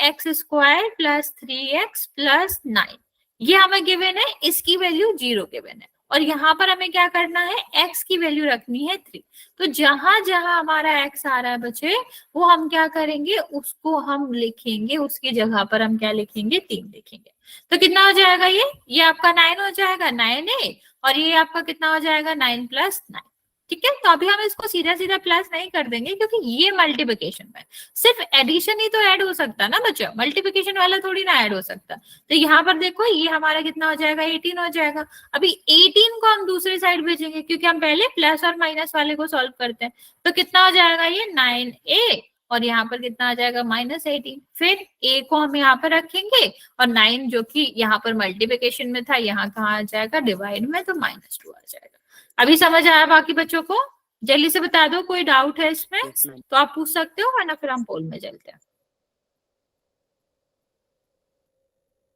ax² प्लस 3x प्लस 9 ये हमें गिवन है, इसकी वैल्यू 0 गिवन है। और यहाँ पर हमें क्या करना है, x की वैल्यू रखनी है 3। तो जहां जहां हमारा x आ रहा है बच्चे, वो हम क्या करेंगे, उसको हम लिखेंगे, उसकी जगह पर हम क्या लिखेंगे, 3 लिखेंगे। तो कितना हो जाएगा, ये आपका 9 हो जाएगा, 9a, और ये आपका कितना हो जाएगा, 9 प्लस 9। ठीक है, तो अभी हम इसको सीधा सीधा प्लस नहीं कर देंगे, क्योंकि ये मल्टीप्लिकेशन में सिर्फ एडिशन ही तो ऐड हो सकता ना बच्चों, मल्टीप्लिकेशन वाला थोड़ी ना ऐड हो सकता। तो यहाँ पर देखो ये हमारा कितना हो जाएगा, 18 हो जाएगा। अभी 18 को हम दूसरी साइड भेजेंगे, क्योंकि हम पहले प्लस और माइनस वाले को सॉल्व करते हैं। तो कितना हो जाएगा, ये 9a, और यहाँ पर कितना आ जाएगा, -18। फिर a को हम यहाँ पर रखेंगे, और 9 जो कि यहाँ पर मल्टीप्लिकेशन में था, यहाँ कहाँ आ जाएगा, डिवाइड में, तो -2 आ जाएगा। अभी समझ आया बाकी बच्चों को? जल्दी से बता दो, कोई डाउट है इसमें Yes, ma'am. तो आप पूछ सकते हो, वरना फिर हम पोल में चलते हैं।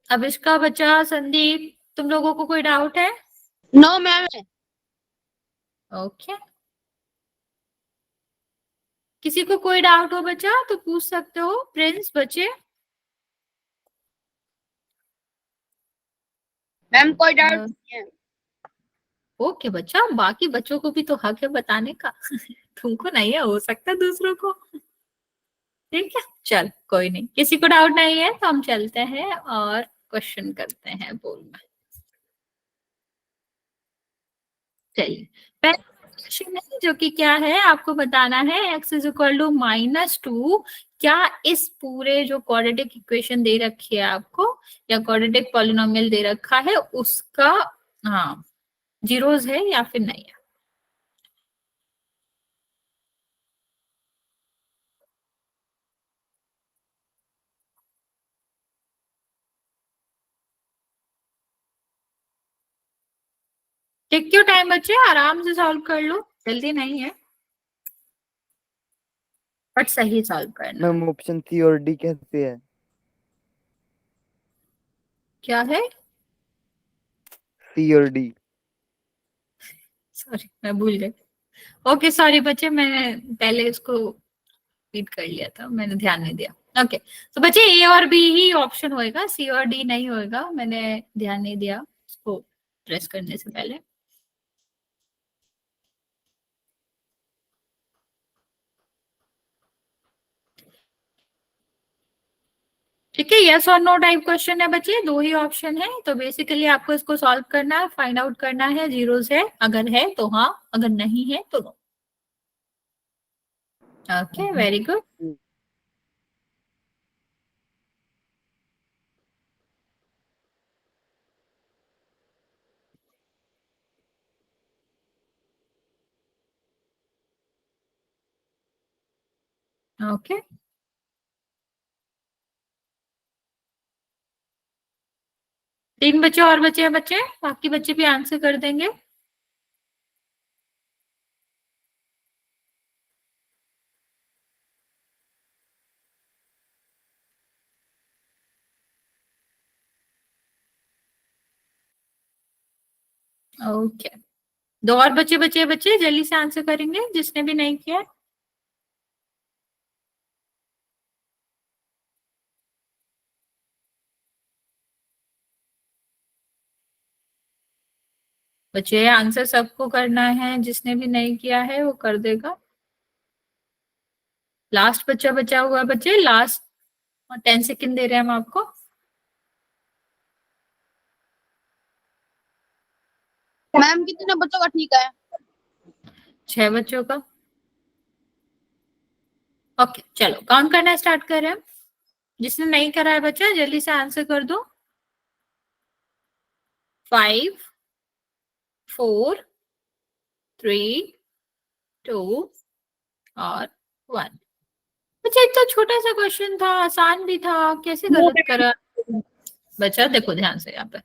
अब इसका बच्चा संदीप, तुम लोगों को कोई डाउट है? No ma'am. ओके, किसी को कोई डाउट हो बच्चा तो पूछ सकते हो। प्रिंस, बच्चे? मैम कोई डाउट नहीं है। ओके बच्चा, बाकी बच्चों को भी तो हक है बताने का तुमको नहीं है, हो सकता है दूसरों को। ठीक है, चल कोई नहीं, किसी को डाउट नहीं है तो हम चलते हैं और क्वेश्चन करते हैं बोल में। चलिए, पहला क्वेश्चन है जो कि क्या है, आपको बताना है x इज इक्वल टू -2। क्या इस पूरे जो क्वाड्रेटिक इक्वेशन दे रखी है आपको, या क्वाड्रेटिक पॉलिनोमियल दे रखा है, उसका हाँ जीरोस है या फिर नहीं है? टेक योर टाइम बच्चे, आराम से सॉल्व कर लो, जल्दी नहीं है, बट सही सॉल्व करना। मैम ऑप्शन सी और डी कैसे है? क्या है? सी और डी। सॉरी मैं भूल गई। ओके सॉरी बच्चे, मैंने पहले इसको रीड कर लिया था, मैंने ध्यान नहीं दिया। ओके, तो बच्चे ए और बी ही ऑप्शन होएगा, सी और डी नहीं होएगा, मैंने ध्यान नहीं दिया इसको प्रेस करने से पहले। ठीक है, यस और नो टाइप क्वेश्चन है बच्चे, दो ही ऑप्शन है। तो बेसिकली आपको इसको सॉल्व करना है, फाइंड आउट करना है, जीरोस है, अगर है तो हाँ, अगर नहीं है तो no. Okay, very good. Okay, 3 बच्चे और बचे हैं बच्चे, बाकी बच्चे भी आंसर कर देंगे। ओके, 2 और बच्चे बचे हैं बच्चे, जल्दी से आंसर करेंगे जिसने भी नहीं किया। बच्चे आंसर सबको करना है, जिसने भी नहीं किया है वो कर देगा। लास्ट बच्चा बचा हुआ है बच्चे, लास्ट 10 सेकंड दे रहे हैं हम आपको। मैम कितने बच्चों का ठीक है? 6 बच्चों का। ओके चलो, काउंट करना स्टार्ट कर रहे हैं। जिसने नहीं करा है बच्चा जल्दी से आंसर कर दो। 5 4 3 2 और 1। अच्छा, इतना छोटा सा क्वेश्चन था, आसान भी था, कैसे गलत करा बच्चा? देखो ध्यान से, यहाँ पे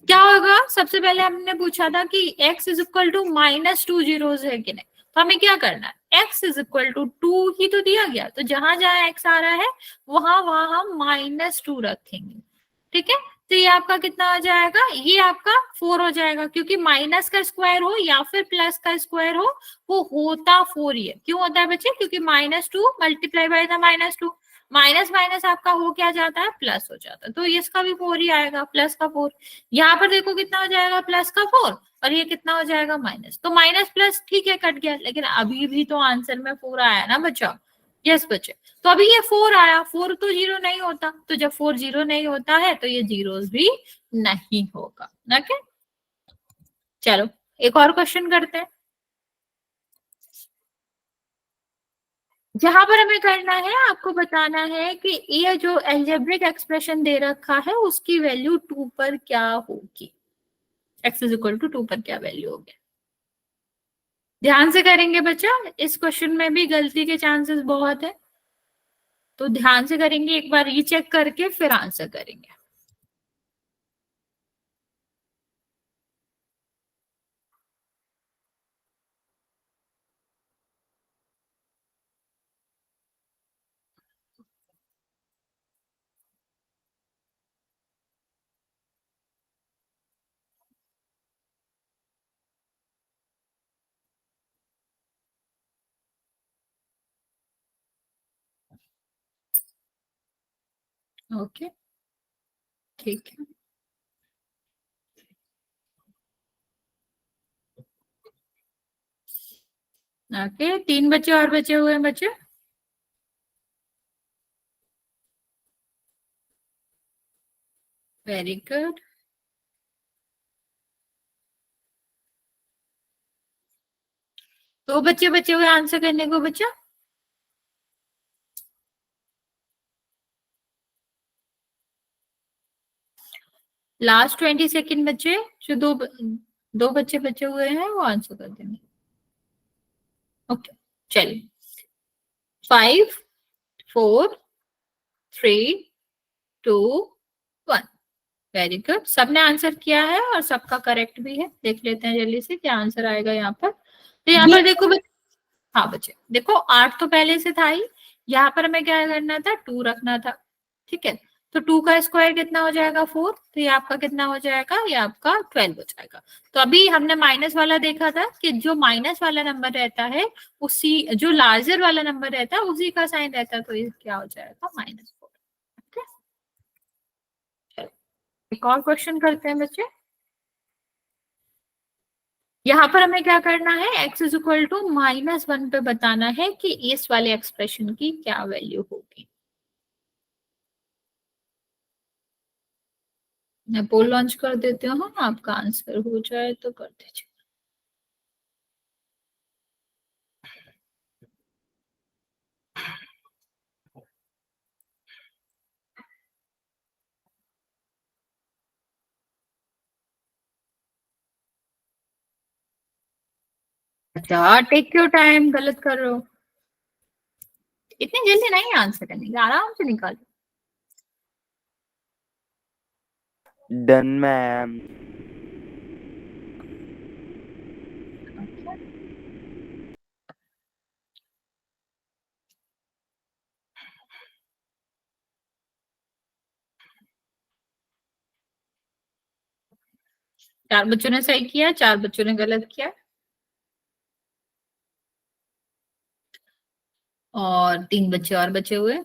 क्या होगा? सबसे पहले हमने पूछा था कि x is equal to -2 zeros है कि नहीं, तो हमें क्या करना है? x इज इक्वल टू 2 ही तो दिया गया, तो जहां जहां x आ रहा है वहां वहां हम -2 रखेंगे। ठीक है, तो ये आपका कितना हो जाएगा? ये आपका 4 हो जाएगा, क्योंकि माइनस का स्क्वायर हो या फिर प्लस का स्क्वायर हो, वो होता 4 ही है। क्यों होता है बच्चे? क्योंकि -2 multiply by the -2, minus minus आपका हो क्या जाता है? प्लस हो जाता है। तो इसका भी 4 ही आएगा, प्लस का 4। यहाँ पर देखो कितना हो जाएगा? प्लस का 4, और ये कितना हो जाएगा? माइनस। तो माइनस प्लस ठीक है, कट गया, लेकिन अभी भी तो आंसर में 4 आया ना बच्चा? यस बच्चे, तो अभी ये 4 आया, 4 तो 0 नहीं होता, तो जब 4 0 नहीं होता है तो ये जीरोस भी नहीं होगा। ओके, चलो एक और क्वेश्चन करते हैं। जहां पर हमें करना है, आपको बताना है कि ये जो एल्जेब्रिक एक्सप्रेशन दे रखा है उसकी वैल्यू 2 पर क्या होगी। x इज इक्वल टू 2 पर क्या वैल्यू होगी? ध्यान से करेंगे बच्चा, इस क्वेश्चन में भी गलती के चांसेस बहुत है, तो ध्यान से करेंगे, एक बार रीचेक करके फिर आंसर करेंगे। ओके, ठीक है। ओके, 3 बच्चे और बचे हुए हैं बच्चे। Very good. तो बच्चे बचे हुए आंसर करने को बच्चा। लास्ट 20 सेकेंड बच्चे, जो दो बच्चे बचे हुए हैं वो आंसर कर देंगे। ओके, चलिए। 5 4 3 2 1। वेरी गुड, सबने आंसर किया है और सबका करेक्ट भी है। देख लेते हैं जल्दी से क्या आंसर आएगा यहाँ पर। तो यहाँ पर देखो हाँ बच्चे, देखो 8 तो पहले से था ही, यहाँ पर हमें क्या करना था? 2 रखना था। ठीक है, तो 2 का स्क्वायर कितना हो जाएगा? 4। तो ये आपका कितना हो जाएगा? ये आपका 12 हो जाएगा। तो अभी हमने माइनस वाला देखा था कि जो माइनस वाला नंबर रहता है, उसी जो लार्जर वाला नंबर रहता है उसी का साइन रहता है, तो ये क्या हो जाएगा? -4। ठीक है, एक और क्वेश्चन करते हैं बच्चे। यहाँ पर हमें क्या करना है? x इज इक्वल टू -1 पे बताना है कि इस वाले एक्सप्रेशन की क्या वैल्यू होगी। मैं पोल लॉन्च कर देती हूँ, आपका आंसर हो जाए तो कर दीजिए। अच्छा, टेक योर टाइम, गलत कर रहे हो। इतनी जल्दी नहीं आंसर करने का, आराम से निकालो। Done ma'am. 4 बच्चों ने सही किया, 4 बच्चों ने गलत किया, और 3 बच्चे और बचे हुए।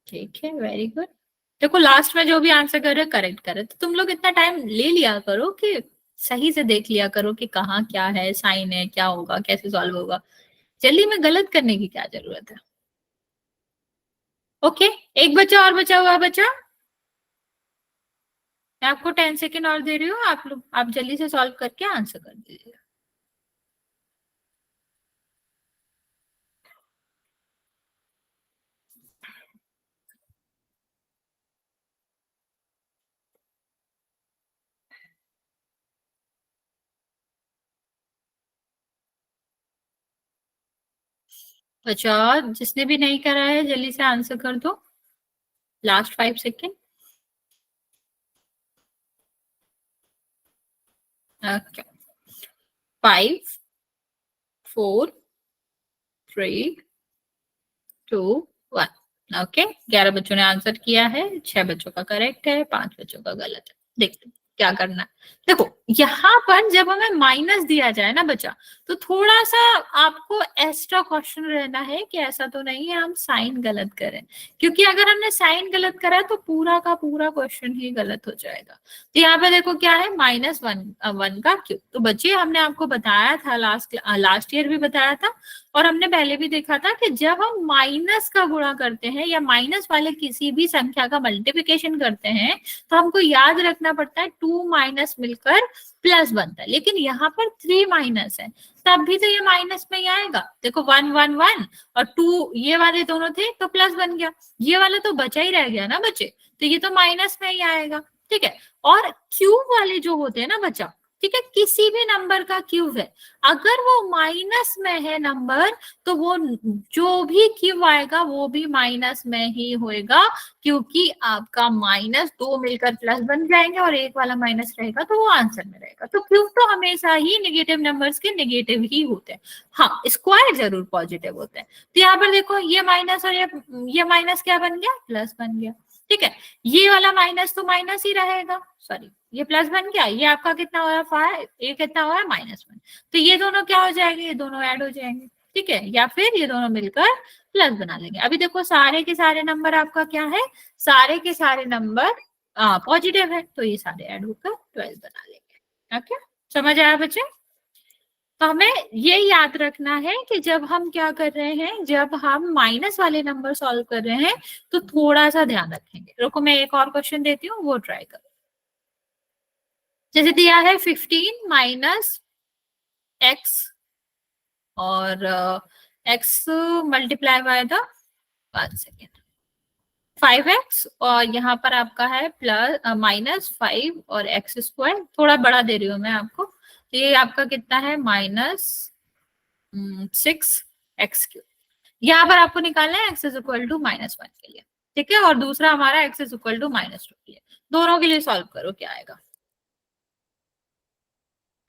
ठीक है, वेरी गुड। देखो लास्ट में जो भी आंसर करे करेक्ट करे, तो तुम लोग इतना टाइम ले लिया करो कि सही से देख लिया करो कि कहाँ क्या है, साइन है, क्या होगा, कैसे सॉल्व होगा। जल्दी में गलत करने की क्या जरूरत है? ओके, एक बच्चा और बचा हुआ है बच्चा। मैं आपको 10 सेकेंड और दे रही हूँ, आप लोग आप जल्दी से सॉल्व करके आंसर कर दीजिए। बच्चा जिसने भी नहीं करा है जल्दी से आंसर कर दो, लास्ट 5 सेकेंड। ओके, 5 4 3 2 1। ओके, 11 बच्चों ने आंसर किया है, 6 बच्चों का करेक्ट है, 5 बच्चों का गलत है। देखते हैं क्या करना है। देखो यहाँ पर जब हमें माइनस दिया जाए ना बच्चा, तो थोड़ा सा आपको एक्स्ट्रा क्वेश्चन रहना है कि ऐसा तो नहीं है हम साइन गलत करें, क्योंकि अगर हमने साइन गलत करा तो पूरा का पूरा क्वेश्चन ही गलत हो जाएगा। तो यहाँ पे देखो क्या है, -1 का क्यूब। तो बच्चे हमने आपको बताया था, लास्ट ईयर भी बताया था, और हमने पहले भी देखा था कि जब हम माइनस का गुणा करते हैं या माइनस वाले किसी भी संख्या का मल्टीप्लिकेशन करते हैं, तो हमको याद रखना पड़ता है 2 माइनस मिलकर प्लस बनता है। लेकिन यहाँ पर 3 माइनस है, तब भी तो ये माइनस में ही आएगा। देखो 1 1 1 और 2 ये वाले दोनों थे तो प्लस बन गया, ये वाला तो बचा ही रह गया ना बच्चे, तो ये तो माइनस में ही आएगा। ठीक है, और क्यूब वाले जो होते हैं ना बच्चा, ठीक है, किसी भी नंबर का क्यूब है, अगर वो माइनस में है नंबर, तो वो जो भी क्यूब आएगा वो भी माइनस में ही होएगा, क्योंकि आपका -2 मिलकर प्लस बन जाएंगे और एक वाला माइनस रहेगा तो वो आंसर में रहेगा। तो क्यूब तो हमेशा ही नेगेटिव नंबर्स के नेगेटिव ही होते हैं। हाँ, स्क्वायर जरूर पॉजिटिव होते हैं। तो यहाँ पर देखो ये माइनस और ये माइनस क्या बन गया, प्लस बन गया। ठीक है, ये वाला माइनस तो माइनस ही रहेगा, सॉरी ये प्लस बन गया, ये आपका कितना हुआ 5, ये कितना हुआ -1, तो ये दोनों क्या हो जाएंगे, ये दोनों ऐड हो जाएंगे। ठीक है, या फिर ये दोनों मिलकर प्लस बना लेंगे। अभी देखो सारे के सारे नंबर आपका क्या है, सारे के सारे नंबर पॉजिटिव है, तो ये सारे ऐड होकर 12 बना लेंगे। ओके, समझ आया बच्चे? तो हमें ये याद रखना है कि जब हम क्या कर रहे हैं, जब हम माइनस वाले नंबर सॉल्व कर रहे हैं तो थोड़ा सा ध्यान रखेंगे। रुको मैं एक और क्वेश्चन देती हूँ, वो ट्राई करो। जैसे दिया है 15 माइनस एक्स और x multiply by the 1 second 5x, और यहाँ पर आपका है प्लस -5 और x स्क्वायर, थोड़ा बड़ा दे रही हूँ मैं आपको, तो ये आपका कितना है -6x3। यहाँ पर आपको निकालना है x इज इक्वल टू -1 के लिए। ठीक है, और दूसरा हमारा x इज इक्वल टू -2 के लिए। दोनों के लिए सॉल्व करो, क्या आएगा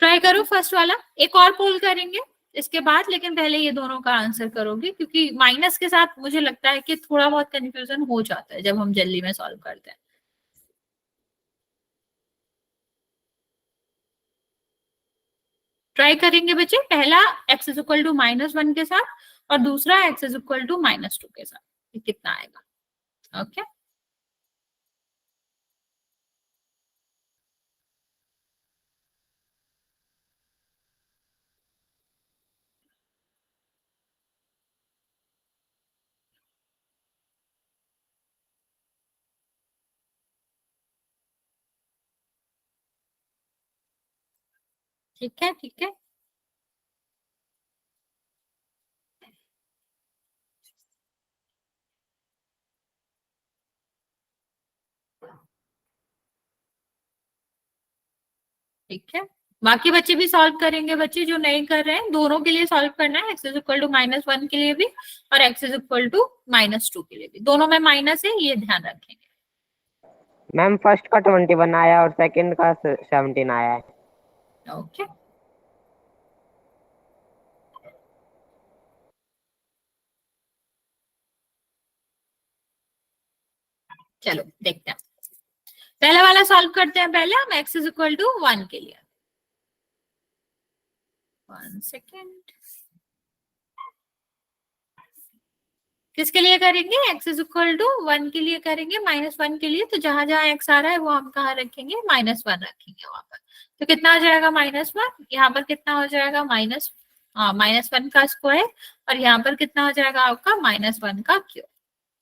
ट्राई करो। फर्स्ट वाला एक और पोल करेंगे इसके बाद, लेकिन पहले ये दोनों का आंसर करोगे, क्योंकि माइनस के साथ मुझे लगता है कि थोड़ा बहुत कंफ्यूजन हो जाता है जब हम जल्दी में सॉल्व करते हैं। ट्राई करेंगे बच्चे, पहला x इज इक्वल टू -1 के साथ और दूसरा x इज इक्वल टू -2 के साथ, ये कितना आएगा। ओके ठीक है, ठीक है, ठीक है। बाकी बच्चे भी सॉल्व करेंगे, बच्चे जो नहीं कर रहे हैं दोनों के लिए सॉल्व करना है, x इज इक्वल टू -1 के लिए भी और x इज इक्वल टू -2 के लिए भी, दोनों में माइनस है, ये ध्यान रखेंगे। मैम फर्स्ट का 21 आया और सेकंड का 17 आया है। ओके चलो देखते हैं, पहला वाला सॉल्व करते हैं। पहले हम x इज इक्वल टू 1 के लिए, 1 सेकेंड, किसके लिए करेंगे, x इज इक्वल टू 1 के लिए करेंगे, -1 के लिए। तो जहां जहां x आ रहा है वो हम कहाँ रखेंगे, -1 रखेंगे वहां पर। तो कितना हो जाएगा -1, यहाँ पर कितना हो जाएगा -1 का स्क्वायर, और यहाँ पर कितना हो जाएगा आपका -1 का क्यूब।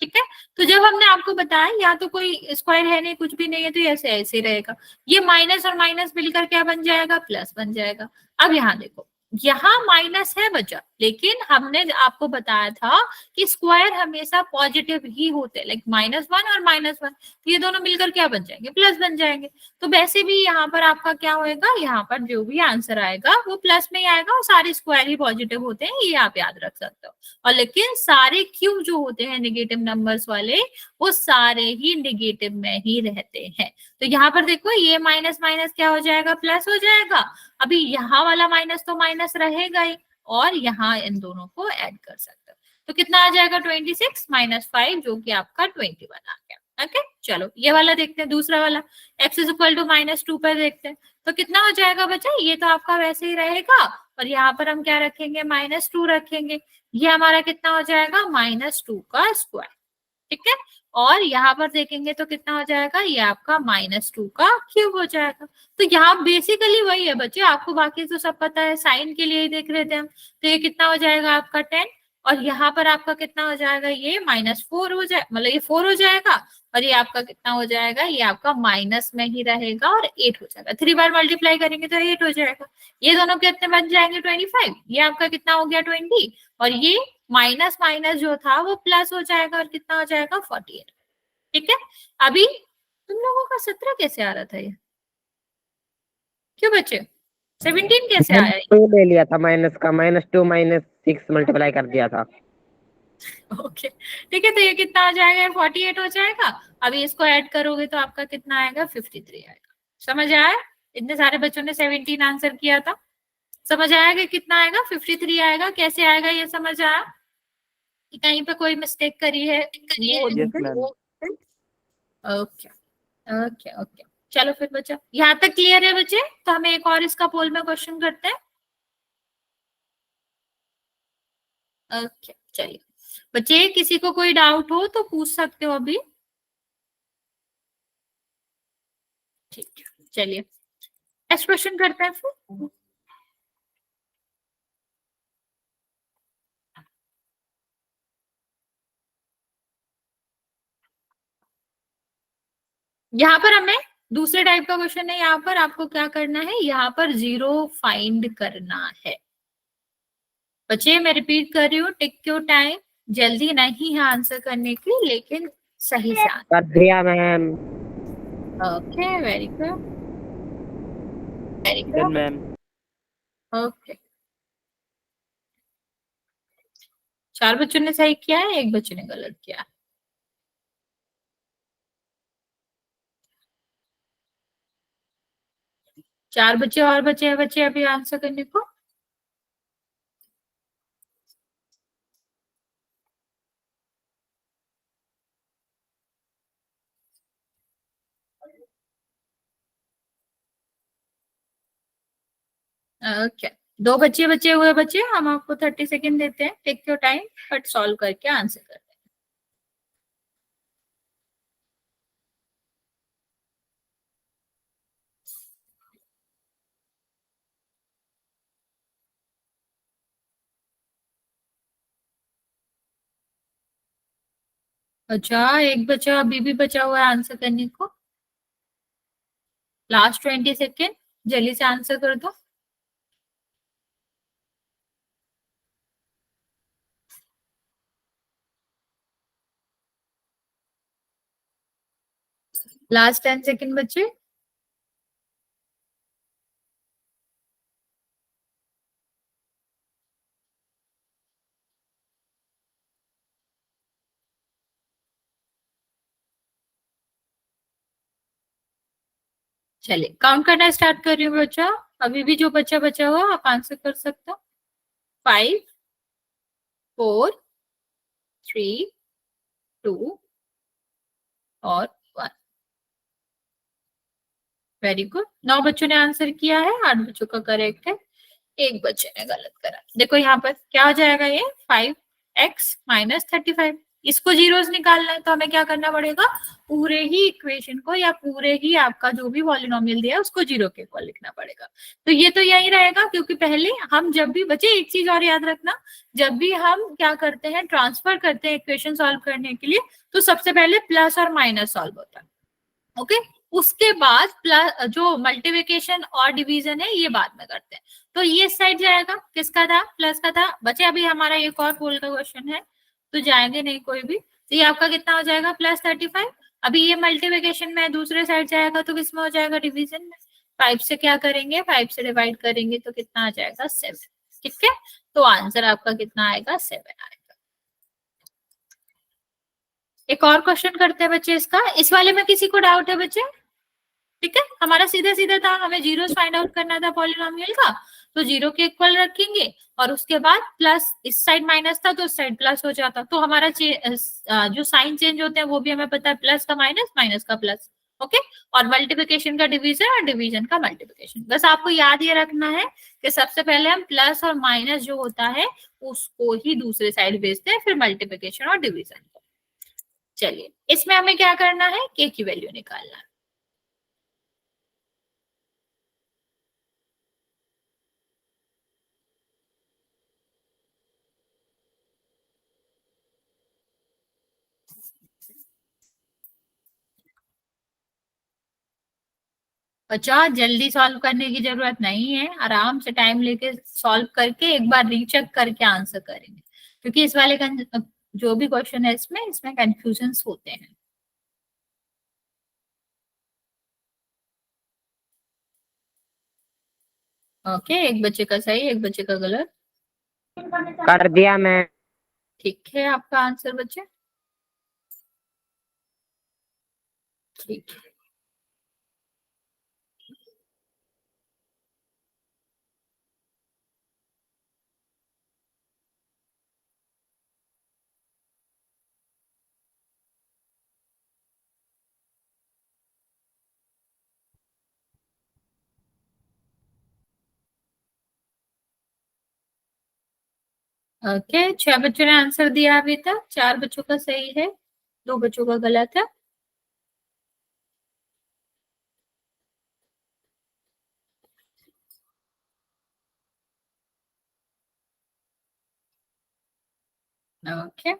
ठीक है, तो जब हमने आपको बताया या तो कोई स्क्वायर है नहीं, कुछ भी नहीं है, तो ऐसे ऐसे रहेगा, ये माइनस और माइनस मिलकर क्या बन जाएगा, प्लस बन जाएगा। अब यहाँ देखो यहाँ माइनस है बच्चा, लेकिन हमने आपको बताया था कि स्क्वायर हमेशा पॉजिटिव ही होते हैं, लाइक -1 और -1, तो ये दोनों मिलकर क्या बन जाएंगे, प्लस बन जाएंगे। तो वैसे भी यहाँ पर आपका क्या होएगा, यहाँ पर जो भी आंसर आएगा वो प्लस में ही आएगा, और सारे स्क्वायर ही पॉजिटिव होते हैं, ये आप याद रख सकते हो। और लेकिन सारे क्यूब जो होते हैं नेगेटिव नंबर्स वाले, वो सारे ही नेगेटिव में ही रहते हैं। तो यहाँ पर देखो, ये माइनस माइनस क्या हो जाएगा, प्लस हो जाएगा। अभी यहाँ वाला माइनस तो माइनस रहेगा ही, और यहाँ इन दोनों को ऐड कर सकते हो। तो कितना आ जाएगा, 26 - 5, जो कि आपका 21 आ गया। ओके, चलो ये वाला देखते हैं, दूसरा वाला x = -2 पर देखते हैं। तो कितना हो जाएगा बच्चा, ये तो आपका वैसे ही रहेगा, और यहाँ पर हम क्या रखेंगे, -2 रखेंगे। ये हमारा कितना हो जाएगा, -2 का स्क्वायर। ठीक है, और यहाँ पर देखेंगे तो कितना हो जाएगा, ये आपका -2 का क्यूब हो जाएगा। तो यहाँ बेसिकली वही है बच्चे, आपको बाकी तो सब पता है, साइन के लिए ही देख रहे थे हम। तो ये कितना हो जाएगा आपका 10, और यहाँ पर आपका कितना हो जाएगा, ये -4 हो जाए, मतलब ये 4 हो जाएगा, और ये आपका कितना हो जाएगा, ये आपका माइनस में ही रहेगा, और 8 हो जाएगा। 3 बार मल्टीप्लाई करेंगे तो 8 हो जाएगा। ये दोनों कितने बन जाएंगे, 25। ये आपका कितना हो गया, 20, और ये माइनस माइनस जो था वो प्लस हो जाएगा, और कितना हो जाएगा, 48। ठीक है, अभी तुम लोगों का 17 कैसे आ रहा था, ये क्यों बच्चे, 17 कैसे आया ये? 2 ले लिया था माइनस का, -2 -6 मल्टीप्लाई कर दिया था। ओके, ठीक है, तो ये कितना आ जाएगा, 48 हो जाएगा। अभी इसको ऐड करोगे तो आपका कितना आएगा, 53 आएगा। समझ आया, इतने सारे बच्चों ने 17 आंसर किया था, समझ आया कि कितना आएगा, 53 आएगा। कैसे आएगा ये समझ आया, कि कहीं पे कोई मिस्टेक करी है? Yes ma'am. Okay okay okay, चलो फिर बच्चा, यहाँ तक क्लियर है बच्चे? तो हमें एक और इसका पोल में क्वेश्चन करते हैं। ओके, चलिए बच्चे, किसी को कोई डाउट हो तो पूछ सकते हो अभी। ठीक है, चलिए नेक्स्ट क्वेश्चन करते हैं फिर। यहाँ पर हमें दूसरे टाइप का क्वेश्चन है। यहाँ पर आपको क्या करना है, यहाँ पर 0 फाइंड करना है। बच्चे मैं रिपीट कर रही हूँ, टेक योर टाइम, जल्दी नहीं है आंसर करने की, लेकिन सही से आंसर कर दिया ma'am. Okay, very good very done good. Ma'am. Okay, 4 बच्चों ने सही किया है, 1 बच्चे ने गलत किया है। चार बच्चे और बचे हैं बच्चे अभी आंसर करने को। ओके, 2 बच्चे बचे हुए बच्चे, हम आपको 30 सेकेंड देते हैं, take your time, but solve करके आंसर करते हैं। अच्छा, 1 बच्चा अभी भी बचा हुआ है आंसर करने को। लास्ट 20 सेकेंड, जल्दी से आंसर कर दो। लास्ट 10 सेकेंड बच्चे। चलिए काउंट करना स्टार्ट कर रही हूँ बच्चा, अभी भी जो बच्चा बचा हुआ आप आंसर कर सकते हो। 5 4 3 2 और 1। वेरी गुड, 9 बच्चों ने आंसर किया है, 8 बच्चों का करेक्ट है, 1 बच्चे ने गलत करा। देखो यहाँ पर क्या हो जाएगा, ये 5x - 35, इसको जीरोस निकालना है, तो हमें क्या करना पड़ेगा, पूरे ही इक्वेशन को या पूरे ही आपका जो भी पॉलिनोमियल दिया है उसको जीरो के इक्वल लिखना पड़ेगा। तो ये तो यही रहेगा, क्योंकि पहले हम जब भी बच्चे, एक चीज और याद रखना, जब भी हम क्या करते हैं, ट्रांसफर करते हैं इक्वेशन सॉल्व करने के लिए, तो सबसे पहले प्लस और माइनस सॉल्व होता है। ओके, उसके बाद प्लस जो मल्टीप्लिकेशन और डिवीजन है ये बाद में करते हैं। तो ये साइड जाएगा, किसका था, प्लस का था। बच्चे अभी हमारा एक और पोल का क्वेश्चन है तो जाएंगे नहीं कोई भी। तो ये आपका कितना हो जाएगा, +35। अभी ये मल्टीप्लिकेशन में दूसरे साइड जाएगा तो किसमें हो जाएगा, डिवीजन में। 5 से क्या करेंगे, 5 से डिवाइड करेंगे तो कितना आ जाएगा, 7। ठीक है, तो आंसर आपका कितना आएगा, 7 आएगा। एक और क्वेश्चन करते हैं बच्चे इसका। इस वाले में किसी को डाउट है बच्चे? ठीक है, हमारा सीधा सीधा था, हमें जीरोस फाइंड आउट करना था पॉलिनोमियल का। तो 0 के इक्वल रखेंगे और उसके बाद प्लस, इस साइड माइनस था तो उस साइड प्लस हो जाता। तो हमारा जो साइन चेंज होते हैं वो भी हमें पता है, प्लस का माइनस, माइनस का प्लस। ओके, और मल्टीप्लिकेशन का डिवीजन और डिवीजन का मल्टीप्लिकेशन। बस आपको याद ये रखना है कि सबसे पहले हम प्लस और माइनस जो होता है उसको ही दूसरे साइड भेजते हैं, फिर मल्टीप्लिकेशन और डिवीजन को। चलिए, इसमें हमें क्या करना है, के की वैल्यू निकालना है। बच्चा जल्दी सॉल्व करने की जरूरत नहीं है, आराम से टाइम लेके सॉल्व करके एक बार रीचेक करके आंसर करेंगे, क्योंकि इस वाले जो भी क्वेश्चन है इसमें कंफ्यूजन्स होते हैं। ओके, एक बच्चे का सही, एक बच्चे का गलत। कर दिया मैं। ठीक है, आपका आंसर बच्चे ठीक है। ओके, 6 बच्चों ने आंसर दिया अभी तक, 4 बच्चों का सही है, 2 बच्चों का गलत है। ओके,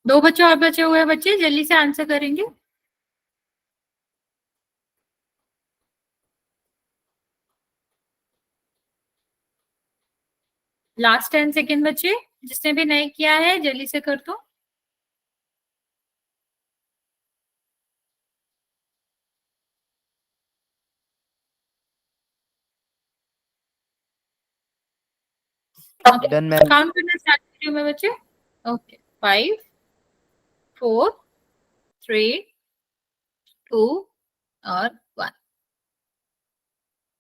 2 बच्चे और बचे हुए हैं, बच्चे जल्दी से आंसर करेंगे। लास्ट 10 सेकेंड बच्चे, जिसने भी नहीं किया है जल्दी से कर दो। Done ma'am. काउंट करना स्टार्ट करिए मैं बच्चे। ओके, 5 4 3 2 और 1।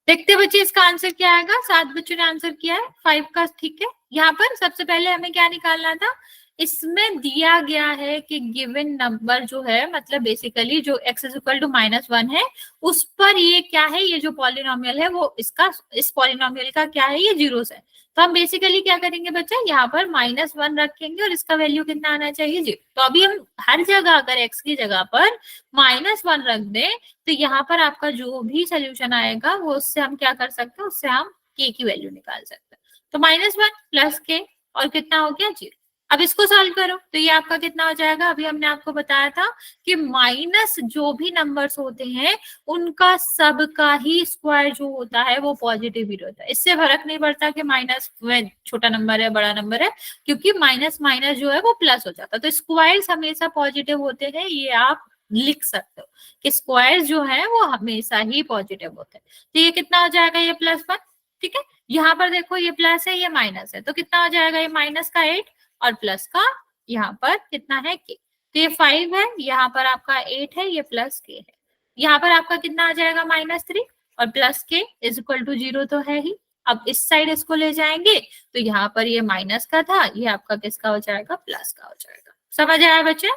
देखते बच्चे इसका आंसर क्या आएगा। 7 बच्चों ने आंसर किया है 5 का। ठीक है, यहाँ पर सबसे पहले हमें क्या निकालना था, इसमें दिया गया है कि गिवन नंबर जो है, मतलब बेसिकली जो x इज इक्वल टू -1 है, उस पर ये क्या है, ये जो पॉलिनोमियल है वो इसका, इस पॉलिनोमियल का क्या है, ये जीरोस है। तो हम बेसिकली क्या करेंगे बच्चा, यहाँ पर -1 रखेंगे और इसका वैल्यू कितना आना चाहिए, 0। तो अभी हम हर जगह अगर x की जगह पर -1 रख दें तो यहाँ पर आपका जो भी सोल्यूशन आएगा वो, उससे हम क्या कर सकते हैं, उससे हम k की वैल्यू निकाल सकते हैं। तो -1 प्लस k और कितना हो गया, 0। अब इसको सॉल्व करो तो ये आपका कितना हो जाएगा। अभी हमने आपको बताया था कि माइनस जो भी नंबर्स होते हैं उनका सबका ही स्क्वायर जो होता है वो पॉजिटिव ही होता है। इससे फर्क नहीं पड़ता कि माइनस में छोटा नंबर है बड़ा नंबर है, क्योंकि माइनस माइनस जो है वो प्लस हो जाता है। तो स्क्वायर्स हमेशा पॉजिटिव होते हैं, ये आप लिख सकते हो कि स्क्वायर्स जो है वो हमेशा ही पॉजिटिव होते हैं। तो ये कितना हो जाएगा, ये +1। ठीक है, यहाँ पर देखो ये प्लस है ये माइनस है, तो कितना हो जाएगा, ये माइनस का 8 और प्लस का यहाँ पर कितना है, k। तो ये 5 है, यहाँ पर आपका 8 है, ये प्लस k है। यहाँ पर आपका कितना आ जाएगा, -3 और plus k is equal to 0 तो है ही। अब इस साइड इसको ले जाएंगे तो यहाँ पर ये माइनस का था, ये आपका किसका हो जाएगा, प्लस का हो जाएगा। समझ आया बच्चे?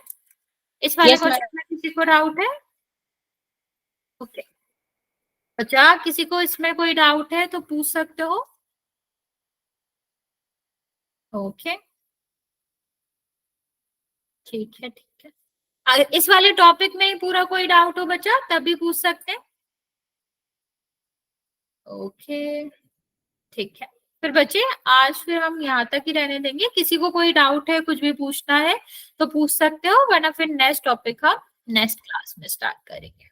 इस वाले क्वेश्चन में किसी को डाउट है? ओके बच्चा, किसी को इसमें कोई डाउट है तो पूछ सकते हो। ओके ठीक है, ठीक है। अगर इस वाले टॉपिक में ही पूरा कोई डाउट हो बच्चा तभी पूछ सकते हैं। ओके ठीक है, फिर बच्चे आज फिर हम यहाँ तक ही रहने देंगे। किसी को कोई डाउट है, कुछ भी पूछना है तो पूछ सकते हो, वरना फिर नेक्स्ट टॉपिक हम नेक्स्ट क्लास में स्टार्ट करेंगे।